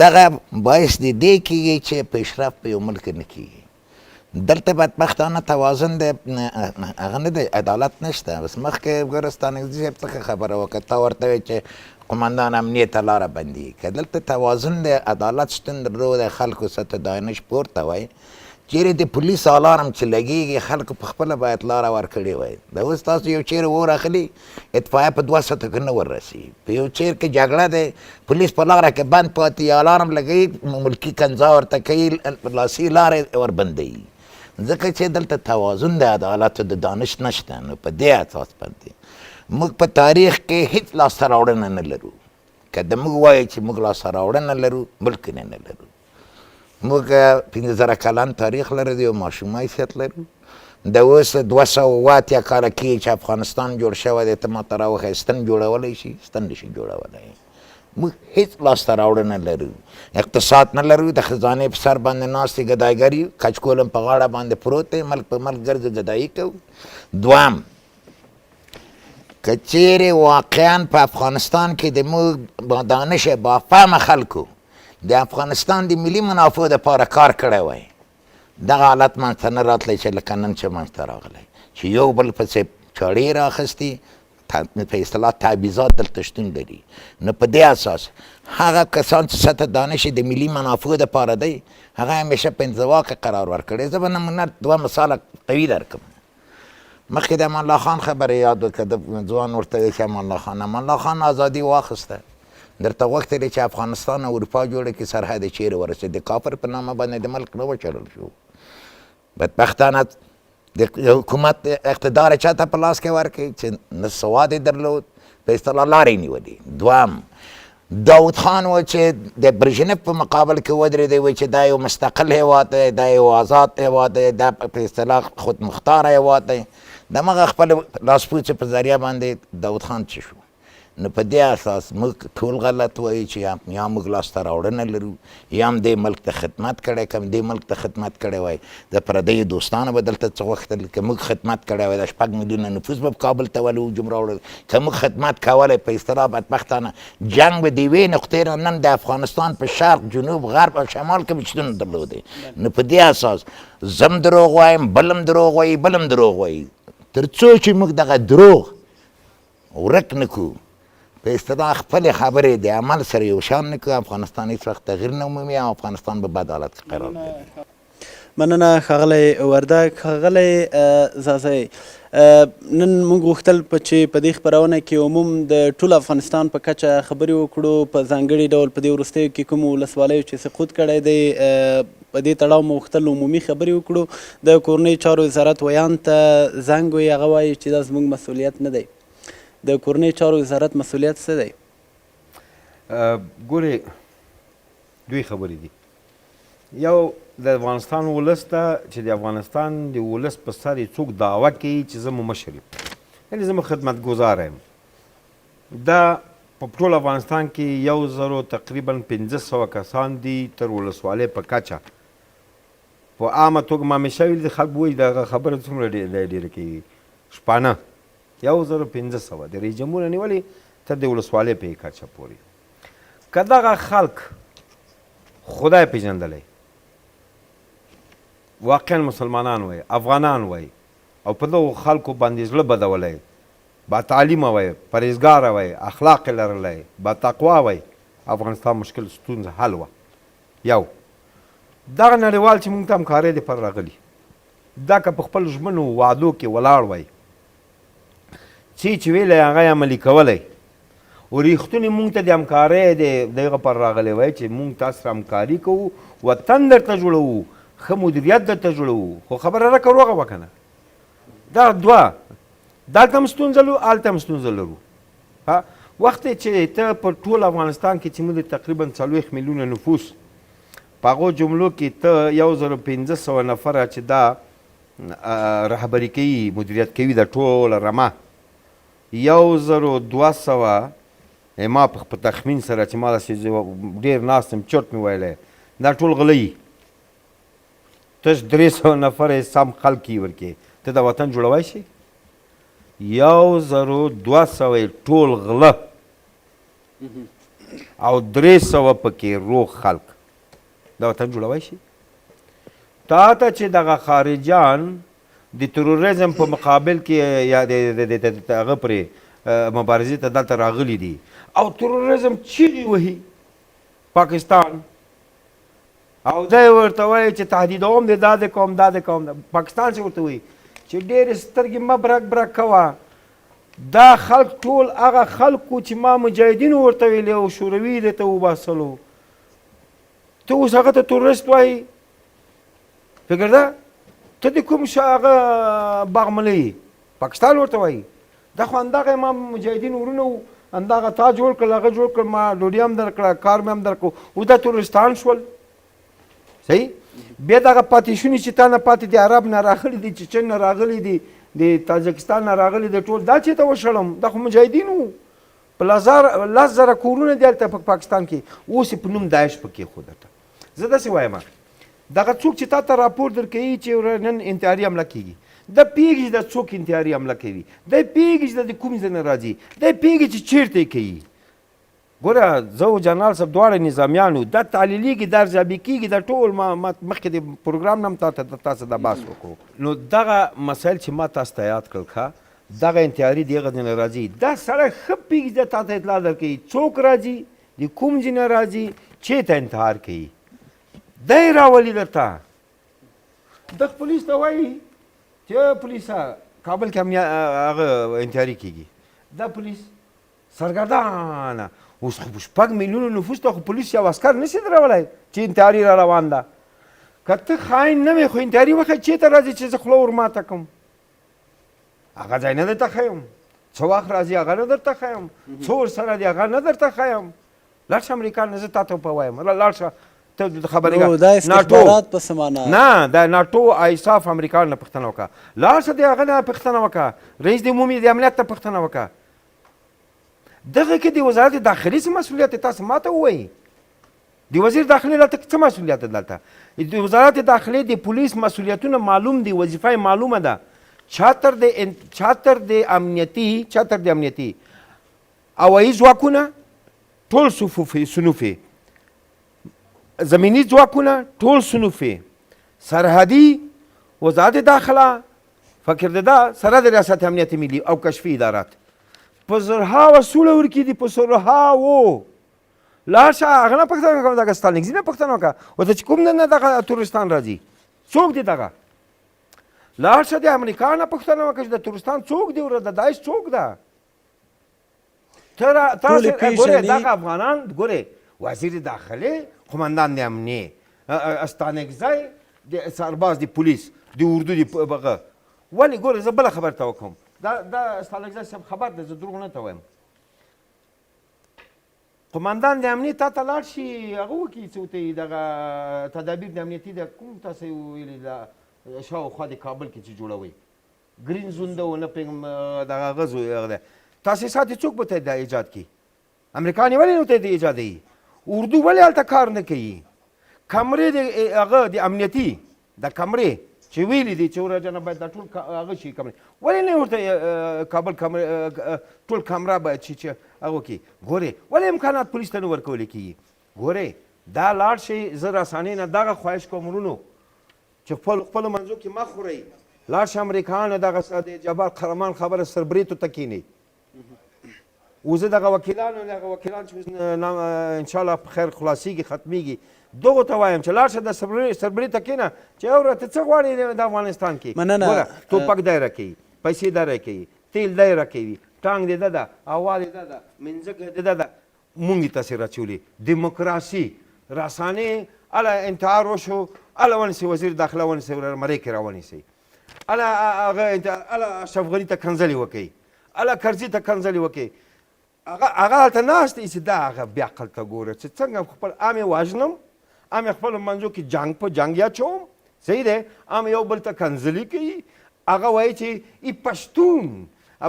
دغه باعث د دې کېږي چې پیشرفت په یو ملک نه کېږي. دلته بدبختانه توازن د هغه نه دی، عدالت نشته. بس مخکې ګوره ستانکزي صاحب څه خبره وکړه، تا ورته وایي چې قمندان امنیې ته لاره بندي. که دلته توازن د عدالت شتون درلود، خلکو سطح دانش پورته وای، چیرې د پولیس الارم چې لګېږي خلکو په خپله باید لاره ورکړې وای. دا اوس تاسو یو چیرې اور اخلي اطفایه په 2 سطحو کې نه وررسي. په یو چیر کې جګړه دی، پولیس په لاره کې بند پاتې یا الارم لګوي، ملکي کنځا ورته کوي، لاسي لارې وربندوي. ځکه چې دلته توازن د عدالت د دانش نشته. نو په دې اساس باندې موږ په تاریخ کې هیڅ لاسته راوړنه نه لرو. که د موږ وایو چې موږ لاسته راوړنه لرو، بلکې نه لرو. موږ 15,000 کلن تاریخ لرو، د یو ماشوم حیثیت لرو. د اوس 280 کاله کېږي چې افغانستان جوړ شوی دی. ته ماته راوښیه ستن جوړولی شي؟ ستن نشي جوړولی. موږ هیڅ لاسته راوړنه لرو، اقتصاد نه لرو، د خزانې په سر باندې ناست یې ګدایګر یو، کچکول په غاړه باندې پروت دی، ملک په ملک ګرځو ګدایي کوو. دویم، که چیرې واقعا په افغانستان کې د موږ با دانش بافهمه خلکو د افغانستان د ملي منافعو دپاره کار کړی وای، دغه حالت منځته نه راتلی چې لکه نن چې منځته راغلی، چې یو بل پسې چاړې رااخیستي، په اصطلاح تعویضات دلته شتون لري. نو په دې اساس هغه کسان چې سطح دانش د ملي منافعو دپاره دی، هغه همیشه په انزوا کې قرار ورکړی. زه به نمونه 2 مثاله قوي درکړم. مخکې د امان الله خان خبره یاد وکړه، د ځوان ورته وایي چې امان الله خان ازادي واخیسته، درته غوښتل چې افغانستان او اروپا جوړه کې سرحد چیرې ورسېد، د کافر په نامه باندې د ملک نه وچلل شو. بدبختانه د حکومت اقتدار چا ته په لاس کې ورکړي چې نه سواد یې درلود په اصطلاح لارې یې نیولې. دوهم داود خان و چې د برژنیف په مقابل کې ودرېدی وایي چې دا یو مستقل هیواد دی، دا یو آزاد هیواد دی، دا په اصطلاح خودمختاره هیواد دی. دمغه خپل لاسپوڅې په ذریعه باندې داود خان څه شو. نو په دې اساس موږ ټول غلط وایي چې یا موږ لاسته راوړنه لرو یا هم دې ملک ته خدمت کړی، که دې ملک ته خدمت کړی وای د پردیو دوستانو به دلته څه غوښتل، که موږ خدمت کړی وای د 6 میلیونه نفوس به کابل ته ولې هجوم راوړل، که موږ خدمت کولی په اصطلاح بدبختانه جنګ به د یوې نقطې نه نن د افغانستان په شرق جنوب غرب او شمال کې به شتون درلودی. نو په دې اساس زم دروغ وایم، بلم دروغ وایي، بلم دروغ وایي. تر څو چې موږ دغه دروغ ورک نه کړو، په اصطلاح خپلې خبرې د عمل سره یو شان نه کړو، افغانستان هېڅ وخت تغییر نه مومي او افغانستان به بد حالت کې قرار لري. مننه ښاغلی وردګ. ښاغلی ځاځی، نن موږ غوښتل چې په دې خپرونه کې عموم د ټول افغانستان په کچه خبرې وکړو، په ځانګړي ډول په دې وروستیو کې کومو ولسوالیو چې سقوط کړی دی په دې تړاو مو غوښتل عمومي خبرې وکړو. د کورنۍ چارو وزارت ویان ته زنګ وایي، هغه وایي چې دا زموږ مسؤلیت نه دی. د کورنۍ چارو وزارت مسؤلیت څه دی؟ ګورې دوی خبرې دي. یو د افغانستان ولس ته چې د افغانستان د ولس په سر یې څوک دعوه کوي چې زه مو مشر یم، یعنې زه مو خدمتګزاره یم. دا په ټول افغانستان کې 1000 تقریبا 1500 کسان دي تر ولسوالۍ په کچه. په عامه توګه ما همیشه ویلي دي، خلک وایي دغه خبره څومره ډېره کېږي، شپانه 1500 د رئیس جمهور نه نیولې تر د ولسوالۍ په کچه پورې. که دغه خلک خدای پېژندلی، واقعا مسلمانان وای، افغانان وای، او په دغو خلکو باندې زړه بدولی، با تعلیمه وای، پرهیزګاره وای، اخلاق یې لرلی، با تقوا وای، افغانستان مشکل ستونزه حل وه. یو دغه نړیوال چې موږ ته همکارۍ دپاره راغلي، دا که په خپل ژمنو وعدو کې ولاړ وای، چې ویلی هغه یې عملي کولی، او ریښتونې موږ ته د همکارۍ د دغه پر راغلی وای چې موږ تاسو سره همکاري کوو، وطن درته جوړوو، ښه مدیریت درته جوړوو، خو خبره راکړه روغه وه که نه. دا دوه، دلته هم ستونزه لرو، هلته هم ستونزه لرو. وخت چې ته په ټول افغانستان کې چې موږ تقریبا 40 میلیونه نفوس په هغو جملو کې ته 1500 نفره چې دا رهبري کوي، مدیریت کوي د ټوله رمه، 1200 ما په تخمین سره چې ما داسې ډېر ناست یم چرت مې ویلی، دا ټول غلی، تش 300 نفر یې سم خلک یې ورکې، ته د وطن جوړوی شي؟ 1200 یې ټول غله او 300 پکې روغ خلک، د وطن جوړوی شي؟ تا ته چې دغه خارجان د تروریزم په مقابل کې یا د هغه پرې مبارزې ته دلته راغلي دي او تروریزم چیغې وهي پاکستان، او دی ورته وایي چې تهدیدوم دی دا د قوم دا د قوم ده. پاکستان چې ورته وایي چې ډېرې سترګې مه برک برک کوه، دا خلک ټول هغه خلکو چې ما مجاهدینو ورته ویلي او شوروي دی ته وباسلو، ته اوس هغه ته تروریست وایي؟ فکر ده ته د کوم هغه باغملی پاکستان ورته وایي؟ دا خو همدغه ما مجاهدین ورونه وو، همدغه تا جوړ کړل، هغه جوړ کړل، ما ډوډۍ هم درکړه، کار مې هم درکړو، او دا تروریستان شول. صحیح. بیا دغه پاتې شوني چې تا نه پاتې دي، عرب نه راغلي دي، چچن نه راغلي دي، د تاجکستان نه راغلي دي، ټول دا چېرته وشړم؟ دا خو مجاهدین وو، په 10,000 کورونه دي هلته په پاکستان کې، اوس یې په نوم داعش پکې خو درته. زه داسې وایم دغه څوک چې تا ته راپور درکوي چې نن انتحاري حمله کېږي، دا پوهېږي چې دا څوک انتحاري حمله کوي، دی پوهېږي چې دا د کوم ځای نه راځي، دی پوهېږي چې چېرته یې کوي. ګوره زه او جنرال صاحب دواړه نظامیان وو، دا تعلیلیږي، دا ارزیابي کېږي، دا ټول ما مخکې د پروګرام نه هم تاسو دا بحث وکړو. نو دغه مسایل چې ما تاسو ته یاد کړل ښه، دغه انتحاري د هغه ځای نه راځي، دا سړی ښه پوهېږي، دا تا ته اطلاع درکوي څوک راځي، د کوم ځای نه راځي، چېرته انتحار کوي، دی راولي درته. دغه پولیس ته وایي چې پولیسه کابل کې هم هغه انتحاري کېږي، دا پولیس سرګردانه. اوس خو 6 میلیونه نفوس ته خو پولیس یو عسکر نشي درولی چې انتحاري را روان ده. که ته خاین نه وې خو انتحاري وخت چېرته راځي چې زه خوله ور ماته کړم هغه ځای نه درته ښیم څه وخت راځي هغه نه درته ښیم څو ورسره دي هغه نه درته ښیم لاړ شه امریکا نه زه تا ته په وایم لاړ شه ته خبرې دا استخبارات پسې معنا نه د ناټو ایساف امریکا نه پوښتنه وکړه لاړ شه د هغه نه پوښتنه وکړه رئیس د عمومي د امنیت ته پوښتنه وکړه دغه کې د وزارت داخلي څه مسؤلیت تاسو ما ته ووایي د وزیر داخلي دلته څه مسؤلیت دلته د وزارت داخلي د پولیس مسؤلیتونه معلوم دي وظیفه معلومه ده چاتر د امنیتي هوایي ځواکونه ټول صنوفي زمینی ځواکونه ټول صنوفي سرحدي وزارت داخله فکر ده سره د ریاست امنیت ملي او کشفي ادارات په زرهاوه سوله ورکړي دي په زرهاوو لاړ شه هغه نه پوښتنه کوم دغه ستانکزي نه پوښتنه وکړه ورته چې کوم نه دغه تورستان راځي څوک دی دغه لاړ شه د امریکا نه پوښتنه وکړه چې د تورستان څوک دی د داعش څوک ده تاسو ګورئ دغه افغانان ګورئ وزیر داخله قماندان د امنیه استانکزی د سرباز د پولیس د اردو د بغه ولې ګورئ زه بله خبر ته وکړم دا استانکزی صاحب خبر ده زه دروغ نه ته وایم قماندان د امنیت تا ته لاړ شي هغه وکړي څه ورته دغه تدابیر د امنیتي د کوم تاسو ویلي د شاوخوا د کابل کې چې جوړوئ ګرین زون ده ونه پوهېږم دغه غز هغه ده تاسیسات یې څوک به ته د ایجاد کړي امریکایان ولې نه ورته د ایجادوي اردو ولې هلته کار نه کوي کمرې د هغه د امنیتي د کمرې چې ویلي دي چې ورجنه باید دا ټول هغه شي کمرې ولې نه ورته کابل ټول کمره باید چې هغه وکړي ګورې ولې امکانات پولیس ته نه ورکولی کېږي ګورې دا لاړ شئ زه رسانۍ نه دغه خواهش کوم ورونو چې خپلو منځو کې مه خورئ لاړ شه امریکایانو دغه د جبار قهرمان خبره سربریتو ته کښېنئ اوس دغه وکیلان چې انشاءالله په خیر خلاصیږي ختمیږي دغو ته وایم چې لاړ شه د سربري ته کښېنه چې اوره ته څه غواړې د افغانستان کې ګوره ټوپک دی راکوي پیسې دی راکوي تیل دی راکوي ټانک دی ده هوا دی ده منځک دی ده مونږ یې تاسې راچولې دیموکراسي رسانې اله انتحار وشو اله ونیسئ وزیر داخله ونیسئ مرۍ کې راونیسئ اله اشرف غني ته کنځلې وکئ اله کرزي ته کنځلې وکئ هغه هلته ناست دی چې دا هغه بیا عقل ته ګوره چې څنګه خپل عام یې وژنم عام یې خپلو منځو کې جنګ په جنګ اچوم صحیح دی عام یو بل ته کنځلې کوي هغه وایي چې ای پښتون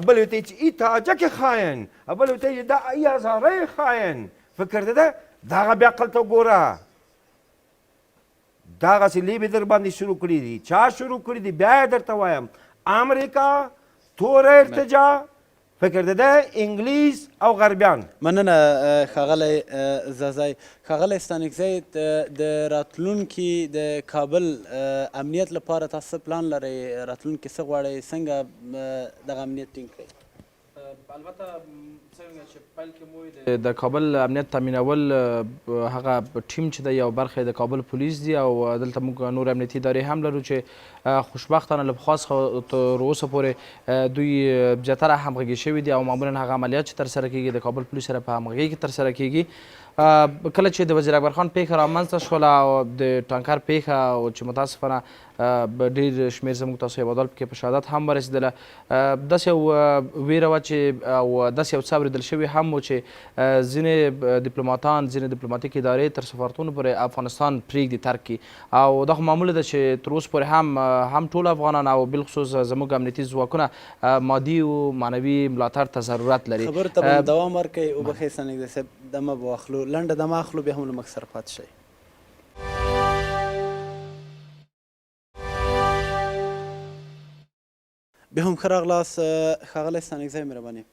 بل ورته چې ای تاجک خاین بل ورته چې دا ای هزاره خاین فکر ده دغه بیا عقل ته ګوره دغسې لیبې در باندې شروع کړي دي چا شروع کړي دي بیا یې درته وایم امریکا توره ارتجاع فکر ده انګلیس او غربیان مننه ښاغلی زازی ښاغلی ستانکزی د راتلونکي د کابل امنیت لپاره تاسو پلان لرئ راتلونکي څه غواړئ څنګه دغه امنیت ټینګ کړئ البته څنګه چې پیل کې مو د کابل امنیت تامینول هغه ټیم چې دی یو برخه د کابل پولیس دی او دلته موږ نور امنیتي ادارې هم لرو چې خوشبختانه له پخوا څخه تر اوسه پورې دوی زیاتره همغږي شوي دي او معمولا هغه عملیات چې ترسره کیږي د کابل پولیس سره په همغږۍ کې ترسره کیږي کله چې د وزیر اکبر خان پیښه رامنځته شوله او د ټانکر پیښه او چې متاسفانه ډېر شمېر زموږ تاسو هېوادوال پکې په شهادت هم ورسېدله داسې یو ویره وه چې او داسې یو څه اورېدل شوي هم و چې ځینې ډیپلوماتان ځینې ډیپلوماتیک ادارې تر سفارتونو پورې افغانستان پرېږدي ترک کړي او دا خو معموله ده چې تر اوسه پورې هم ټول افغانان او بالخصوص زموږ امنیتي ځواکونه مادي او معنوي ملاتړ ته ضرورت لري خبرو ته به دوام ورکوئ وبښئ ستانکزی صاحب دمه به واخلو لنډه دمه اخلو بیا هم له موږ سره پاتې شئ بیا هم ښه راغلاست ښاغلی ستانکزی مهرباني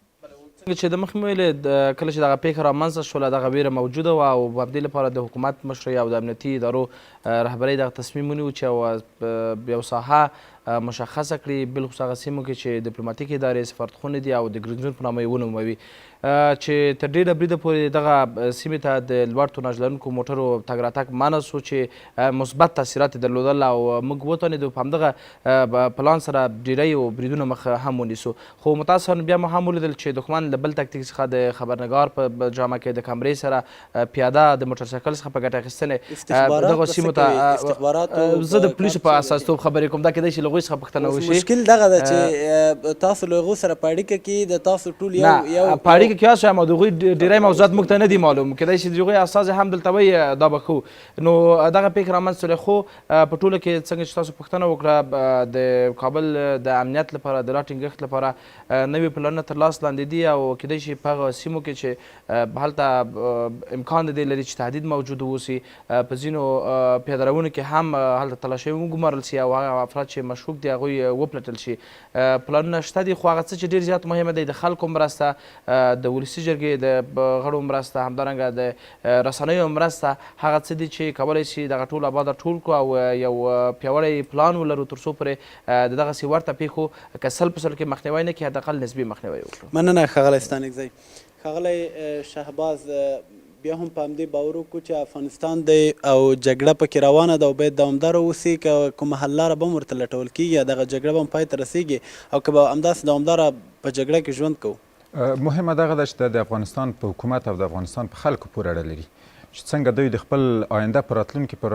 څنګه چې د مخکې مو ویلې کله چې دغه پیښه رامنځته شوله دغه ویره موجوده وه او په همدې لپاره د حکومت مشرۍ او د امنیتي ادارو رهبرۍ دغه تصمیم ونیو چې یو ساحه مشخصه کړي، بالخصوص هغه سیمو کې چې ډیپلوماتیک ادارې سفارتخونې دي او د ګرین زون په نامه یې ونوموي، چې تر ډېره بریده پورې دغه سیمې ته د لوړ توناژ لرونکو موټرو تګ راتګ منع سو چې مثبت تاثیرات یې درلودل او موږ وتوانېدو په همدغه پلان سره ډېری بریدونه مخ هم ونیسو. خو متاسفانه بیا مو هم ولیدل چې دښمن له بل تکتیک څخه د خبرنګار په جامه کې د کمرې سره پیاده د موټرسایکل څخه په ګټه اخیستنې دغو سیمو ته زه د پولیسو په اساسیتوب خبرې کوم. دا کیدای شي له هغوی څخه پوښتنه وشي. مشکل دغه ده چې تاسو له هغو سره په اړیکه کې د تاسو ټول یو په اړیکه کې یاست او د هغوی ډېری موضوعات موږ ته نه دي معلوم. کیدای شي د هغوی استازی هم دلته وایي دا به ښه. نو دغه پېښې رامنځته شولې. خو په ټوله کې څنګه چې تاسو پوښتنه وکړه د کابل د امنیت لپاره د لا ټینګښت لپاره نوي پلانونه تر لاس لاندې دي او کیدای شي په هغه سیمو کې چې هلته امکان د دې لري چې تهدید موجود واوسي، په ځینو پیاده روونو کې هم هلته تلاشۍ وګمارل سي او هغه افراد چې مشکوک دي هغوی وپلټل شي. پلانونه شته دي، خو هغه څه چې ډېر زیات مهمه دی د خلکو مرسته، د ولسي جرګې د غړو مرسته، همدارنګه د رسنیو مرسته، هغه څه دي چې کولی شي دغه ټول آباد ټول کړو او یو پیاوړی پلان ولرو تر څو پورې د دغسې ورته پیښو که 100% کې مخنیوی نه کړي، حداقل نسبي مخنیوی وکړو. مننه ښاغلی ستانکزی. ښاغلی شهباز، بیا هم په همدې باور وکړو چې افغانستان دی او جګړه پکې روانه ده او باید دوامداره اوسي. که کومه حل لاره به هم ورته لټول کېږي، دغه جګړه به هم پای ته رسېږي او که به همداسې دوامداره په جګړه کې ژوند کوو. مهمه دغه ده چې د افغانستان په حکومت او د افغانستان په خلکو پورې اړه لري چې څنګه دوی د خپل آینده په راتلونکي په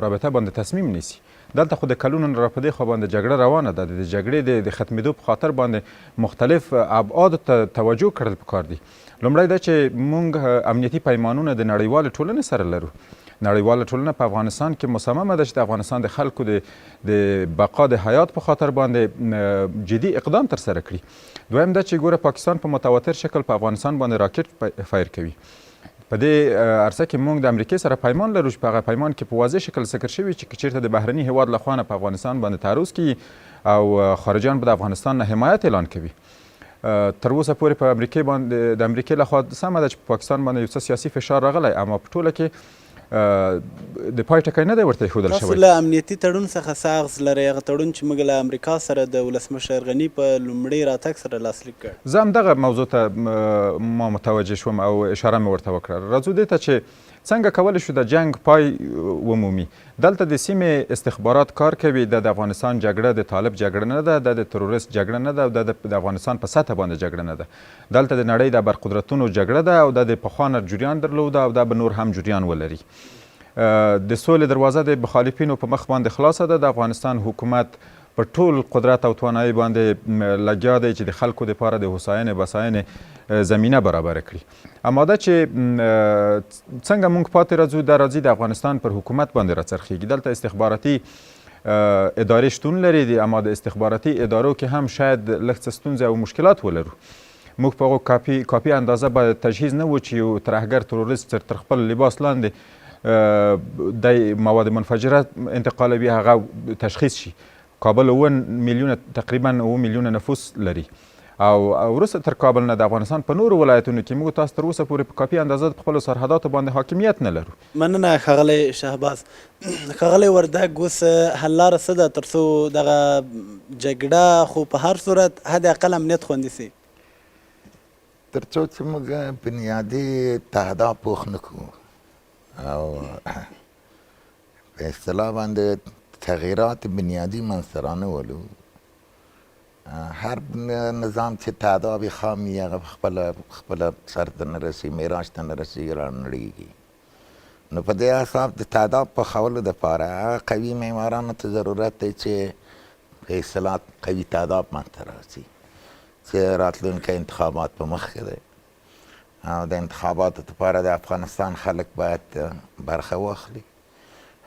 رابطه باندې تصمیم نیسي. دلته خو د کلونو نه را په دې خوا باندې جګړه روانه ده. د جګړې د ختمېدو په خاطر باندې مختلف ابعادو ته توجه کړل پکار دي. لومړی دا چې موږ امنیتي پیمانونه د نړیوالې ټولنې سره لرو. نړیواله ټولنه په افغانستان کې مصممه ده چې د افغانستان د خلکو د بقا د حیات په خاطر باندې جدي اقدام ترسره کړي. دویم دا چې ګوره پاکستان په متواتر شکل په افغانستان باندې راکټ فایر کوي. په دې عرصه کې موږ د امریکې سره پیمان لرو چې په هغه پیمان کې په واضح شکل ذکر شوي چې که چېرته د بهرني هیواد لخوا نه په افغانستان باندې تعرض کیږي او خارجیان به د افغانستان نه حمایت اعلان کوي. تر اوسه پورې په امریکې باندې د امریکې لخوا سمه ده چې په پاکستان باندې یو څه سیاسي فشار راغلی، اما په ټوله کې د پای ټکی نه دی ورته ایښودل شوی. تاسو له امنیتي تړون څخه څه اغز لرئ؟ هغه تړون چې موږ له امریکا سره د ولسمشر غني په لومړي راتګ سره لاسلیک کړ. زه همدغه موضوع ته ما متوجه شوم او اشاره مې ورته وکړه. راځو دې ته چې څنګه کولی شو د جنګ پای ومومي. دلته د سیمې استخبارات کار کوي. د افغانستان جګړه د طالب جګړه نه ده، د تروریست جګړه نه ده او د افغانستان په سطح باندې جګړه نه ده. دلته د نړۍ د برقدرتونو جګړه ده او د پخوا نه جریان درلوده او دا به نور هم جریان ولري. د سولې دروازه د مخالفینو په مخ باندې خلاصه ده. د افغانستان حکومت په ټول قدرت او توانایي باندې لګیا دی چې د خلکو دپاره د هوساینې بساینې زمینه برابره کړي. اما دا چې څنګه موږ پاتې راځو، دا راځي د افغانستان پر حکومت باندې راڅرخېږي. دلته استخباراتي ادارې شتون لري، اما د استخباراتي ادارو کې هم شاید لږ څه ستونزې او مشکلات ولرو. موږ په هغو کافي اندازه باید تجهیز نه و چې یو ترهګر تروریست تر خپل لباس لاندې د مواد منفجره انتقالوي، هغه تشخیص شي. کابل 9 میلیونه تقریبا 9 میلیونه نفوس لري او وروسته تر کابل نه د افغانستان په نورو ولایتونو کې موږ تاسو تر اوسه پورې په کافي اندازه په خپلو سرحداتو باندې حاکمیت نه لرو. مننه ښاغلی شهباز. ښاغلی وردګ، اوس حل لاره څه ده تر څو دغه جګړه خو په هر صورت حد اقل امنیت خوندي سي؟ تر څو چې موږ بنیادي تهداب پوخ نه کړو او په اصطلاح باندې تغییرات بنیادی منځته رانولو، هر نظام چې تهداب یې خام وي هغه خپله سر ته نه رسي، معراج ته نه رسي، رانړېږي. نو په دې حساب د تهداب پخولو دپاره هغه قوي معمارانو ته ضرورت دی چې په اصطلاح قوي تهداب منځته راسي چې راتلونکی انتخابات په مخ کې دی او د انتخاباتو دپاره د افغانستان خلک باید برخه واخلي.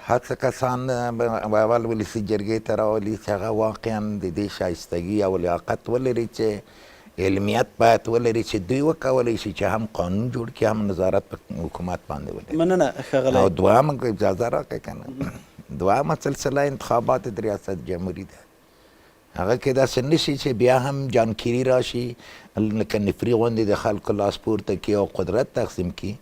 هڅه کسان به اول ولسي جرګې ته راولي چې هغه واقعا د دې شایستګي او لیاقت ولري، چې علمیت باید ولري چې دوی وکولی شي چې هم قانون جوړ کړي، هم نظارت په حکومت باندې ولري. مننه ښاغلی. او دویمه اجازه راکړئ که نه، دویمه سلسله انتخابات د ریاست جمهوري ده. هغه کې داسې نشي چې بیا هم جانکیري راشي لکه نفري غوندې د خلکو لاس پورته کړي او قدرت تقسیم کړي.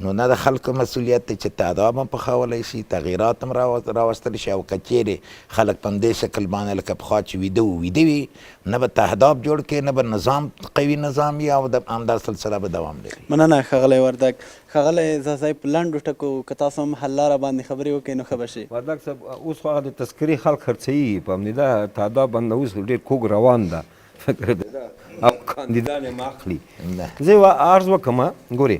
نو نه د خلکو مسؤلیت دی چې تعداد هم پخولی شي، تغییرات هم راوستلی شي، او که چیرې خلک په همدې شکل باندې لکه پخوا چې ویده ویده وي، نه به تهداب جوړ کړي، نه به نظام قوي نظام وي، او همدا سلسله به دوام لري. مننه ښاغلی وردګ. ښاغلی ځاځی په لنډو ټکو که تاسو هم حل لاره باندې خبرې وکړئ نو ښه به شي. وردګ صاحب اوس خو هغه د تذکرې خلک خرڅوي په همدې ده تعداد باندې اوس ډېر کوږ روان ده فکر ده او کاندیدان یې اخلي. زه یوه عرض وکړم، ګورې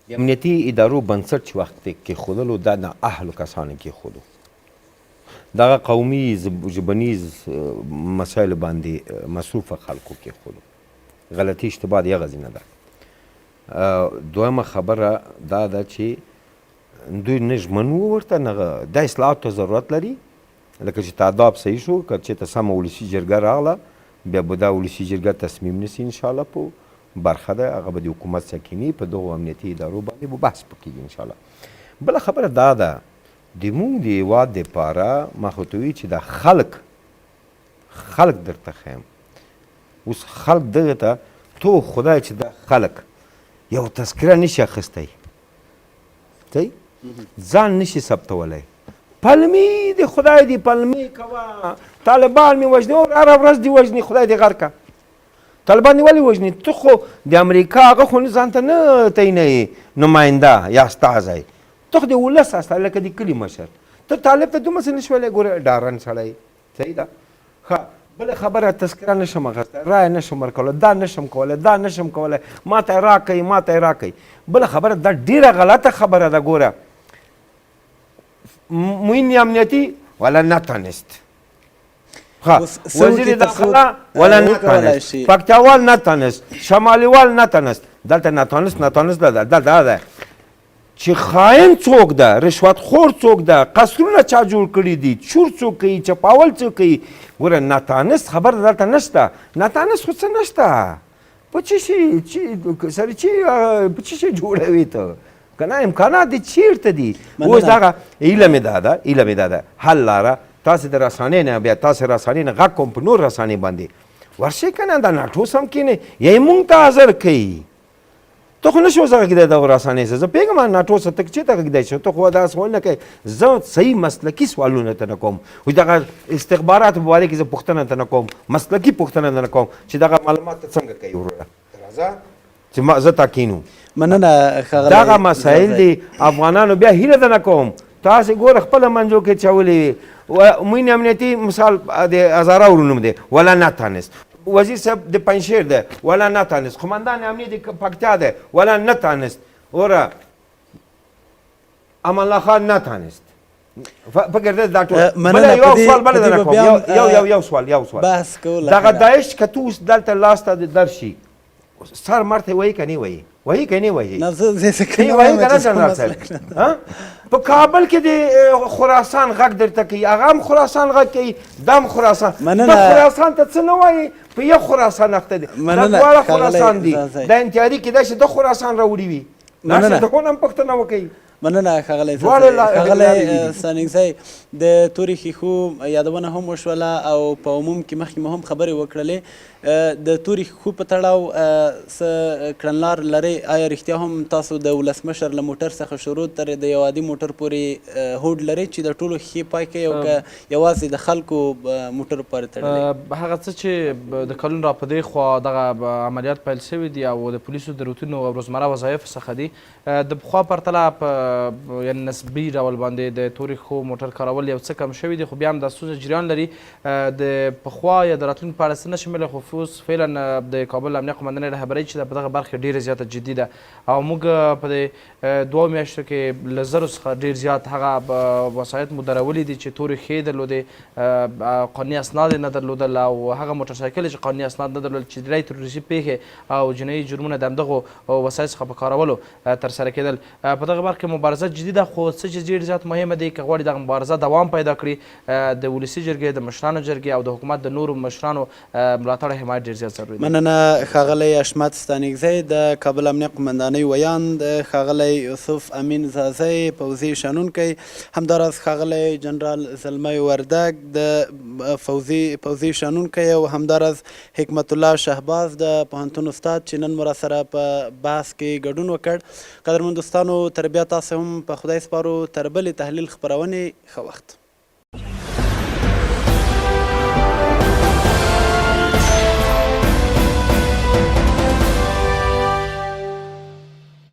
د امنیتي ادارو بنسټ چې وخت کېښودلو دا نااهلو کسانو کېښودو، دغه قومي ژبنیز مسایلو باندې مصروفه خلکو کېښودو. غلطي اشتباه د هغه ځینه ده. دویمه خبره دا ده چې دوی نه ژمن وو ورته، نه دا اصلاحاتو ته ضرورت لري. لکه چې تعداد صحیح شو، که چېرته سمه ولسي جرګه راغله بیا به دا ولسي جرګه تصمیم نیسي انشاءالله په برخه ده، هغه به د حکومت سکیني په دغو امنیتي ادارو باندې به بحث وکړي انشاءالله. بله خبره دا ده د موږ د هېواد دپاره ما خو ته وایي چې دا خلک درته ښیم. اوس خلک دغه ته تو خدای چې دا خلک یو تذکره نشي اخیستی، صحیح ځان نشي ثبتولی، پلمې د خدای دی پلمې کوه، طالبان مې وژني او هره ورځ دې وژني، خدای دې غر که. طالبان دې ولې وژني؟ ته خو د امریکا هغه خو ځان ته نه تعینوي نماینده یا استازی، ته خو د ولس استازی لکه د کلي مشر. ته طالب ته دومره څه نشي ویلی، ګوره ډارن سړی، صحیح ده. ښه بله خبره تذکره نشم اخیستی، رایه نشم ورکولی، دا نشم کولی، دا نشم کولی، ما ته یې راکوئ، ما ته یې راکوئ. بله خبره دا ډېره غلطه خبره ده. ګوره معین امنیتي ولا نتانست، وزیر داخله ولا نتانست، پکتیاوال نتانست، شمالیوال نتانست. دلته نتانست دلته ده چې خاین څوک ده، رشوت خور څوک ده، قصرونه چا جوړ کړي دي، چور څوک کوي، چپاول څوک کوي. ګوره نتانست خبر دلته نشته. نتانست خو څه نشته، په څه شي سره په څه شي جوړوي ته، که نه امکانات دي چیرته دي. اوس دغه هیله مې دا ده حل لاره تاسې د رسانۍ نه، بیا تاسې رسانۍ نه غږ کوم په نور رسانۍ باندې ورشئ که نه، دا ناټو سم کښېنئ یا یې مونږ ته حاضر کوي. ته خو نشو غږېدی دغو رسانۍ سره، زه پوهېږم ناټو سره ته چېرته غږېدی شو، ته خو دغه سوالونه کوې. زه صحیح مسلکي سوالونه ته نه کوم، وایي دغه استخباراتو په باره کې زه پوښتنه ته نه کوم، مسلکي پوښتنه ته نه کوم چې دغه معلومات ته څنګه کوي. وروره راځه چې زه تا کینو. مننه ښاغلی. دغه مسایل دي افغانانو بیا هیله ده نه کوم. تاسې ګوره خپله منځو کې چولې وي. معین امنیتي مثال د هزاره ورونوم دی ولا نتانست، وزیر صاحب د پنجشیر دی ولا نتانست، قمندان امنیه د پکتیا دی ولا نتانست، وره امان الله خان نتانست. فکر دې دا ټول. بله یو سوال بله درنه کوم، یو سوال بحث کول دغه داعش که تو اوس دلته لاسته درشي سر مرته وایي که نه وایي؟ وایي که نه وایي؟ نه زه وایي که نه جنرال صاحب؟ په کابل کې د خراسان غږ درته کوي، هغه هم خراسان غږ کوي، دا هم خراسان. د خراسان ته څه نه وایي؟ په یو خراسان اخته دي، دا دواړه خراسان دي. دا انتیاري کیدای شي د خراسان راوړي وي. داسې د هغو نه هم پوښتنه وکوي. مننه ښاغلی ستانکزی. د تورې ښیښو یادونه هم وشوله او په عموم کې مخکې مو هم خبرې وکړلې. د تورې ښیښو په تړاو څه کړنلار لرئ؟ آیا رښتیا هم تاسو د ولسمشر له موټر څخه شروع تر د یو عادي موټر پورې هوډ لرئ چې د ټولو ښیښې پای کوي او که یوازې د خلکو موټرو پورې تړلی؟ هغه څه چې د کلونو را په دې خوا دغه عملیات پیل شوي دي او د پولیسو د روتینو او روزمره وظایفو څخه دي، د پخوا پرتله په یعنې نسبي ډول باندې د تورې ښیښو موټر کارول یو څه کم شوي دي، خو بیا هم دا ستونزه جریان لري. د پخوا یا د راتلونکي په اړه څه نشم ویلی، خو اوس فعلا د کابل امنیه قمندانۍ رهبرۍ چې ده په دغه برخه ډېره زیاته جدي ده او موږ په دې 2 میاشتو کې له 1000 څخه ډېر زیات هغه وسایط مو درولي دي چې تورې ښې درلودې، قانوني اسناد یې نه درلودل او هغه موټرسایکل چې قانوني اسناد نه درلودل چې ډېری تروریستي پیښې او جنایي جرمونه د همدغو وسایطو څخه په کارولو ترسره کېدل. په دغه برخه کې مبارزه جدي ده، خو څه چې ډېر زیات مهمه دی که غواړي دغه مبارزه دوام پیدا کړي، د ولسي جرګې د مشرانو جرګې او د حکومت د نورو مشرانو ملاتړ حمایت ډېر زیات ضروري دی. مننه ښاغلی حشمت ستانکزی د کابل امنیه قمندانۍ ویاند، ښاغلی یوسف امین زازی پوځي شنونکی، همداراز ښاغلی جنرال زلمی وردګ د پوځي شنونکی او همداراز حکمت الله شهباز د پوهنتون استاد چې نن مو راسره په بحث کې ګډون وکړ. قدرمن دوستانو تر بیا تاسو هم په خدای سپارو تر بلې تحلیل خپرونې ښه وخت.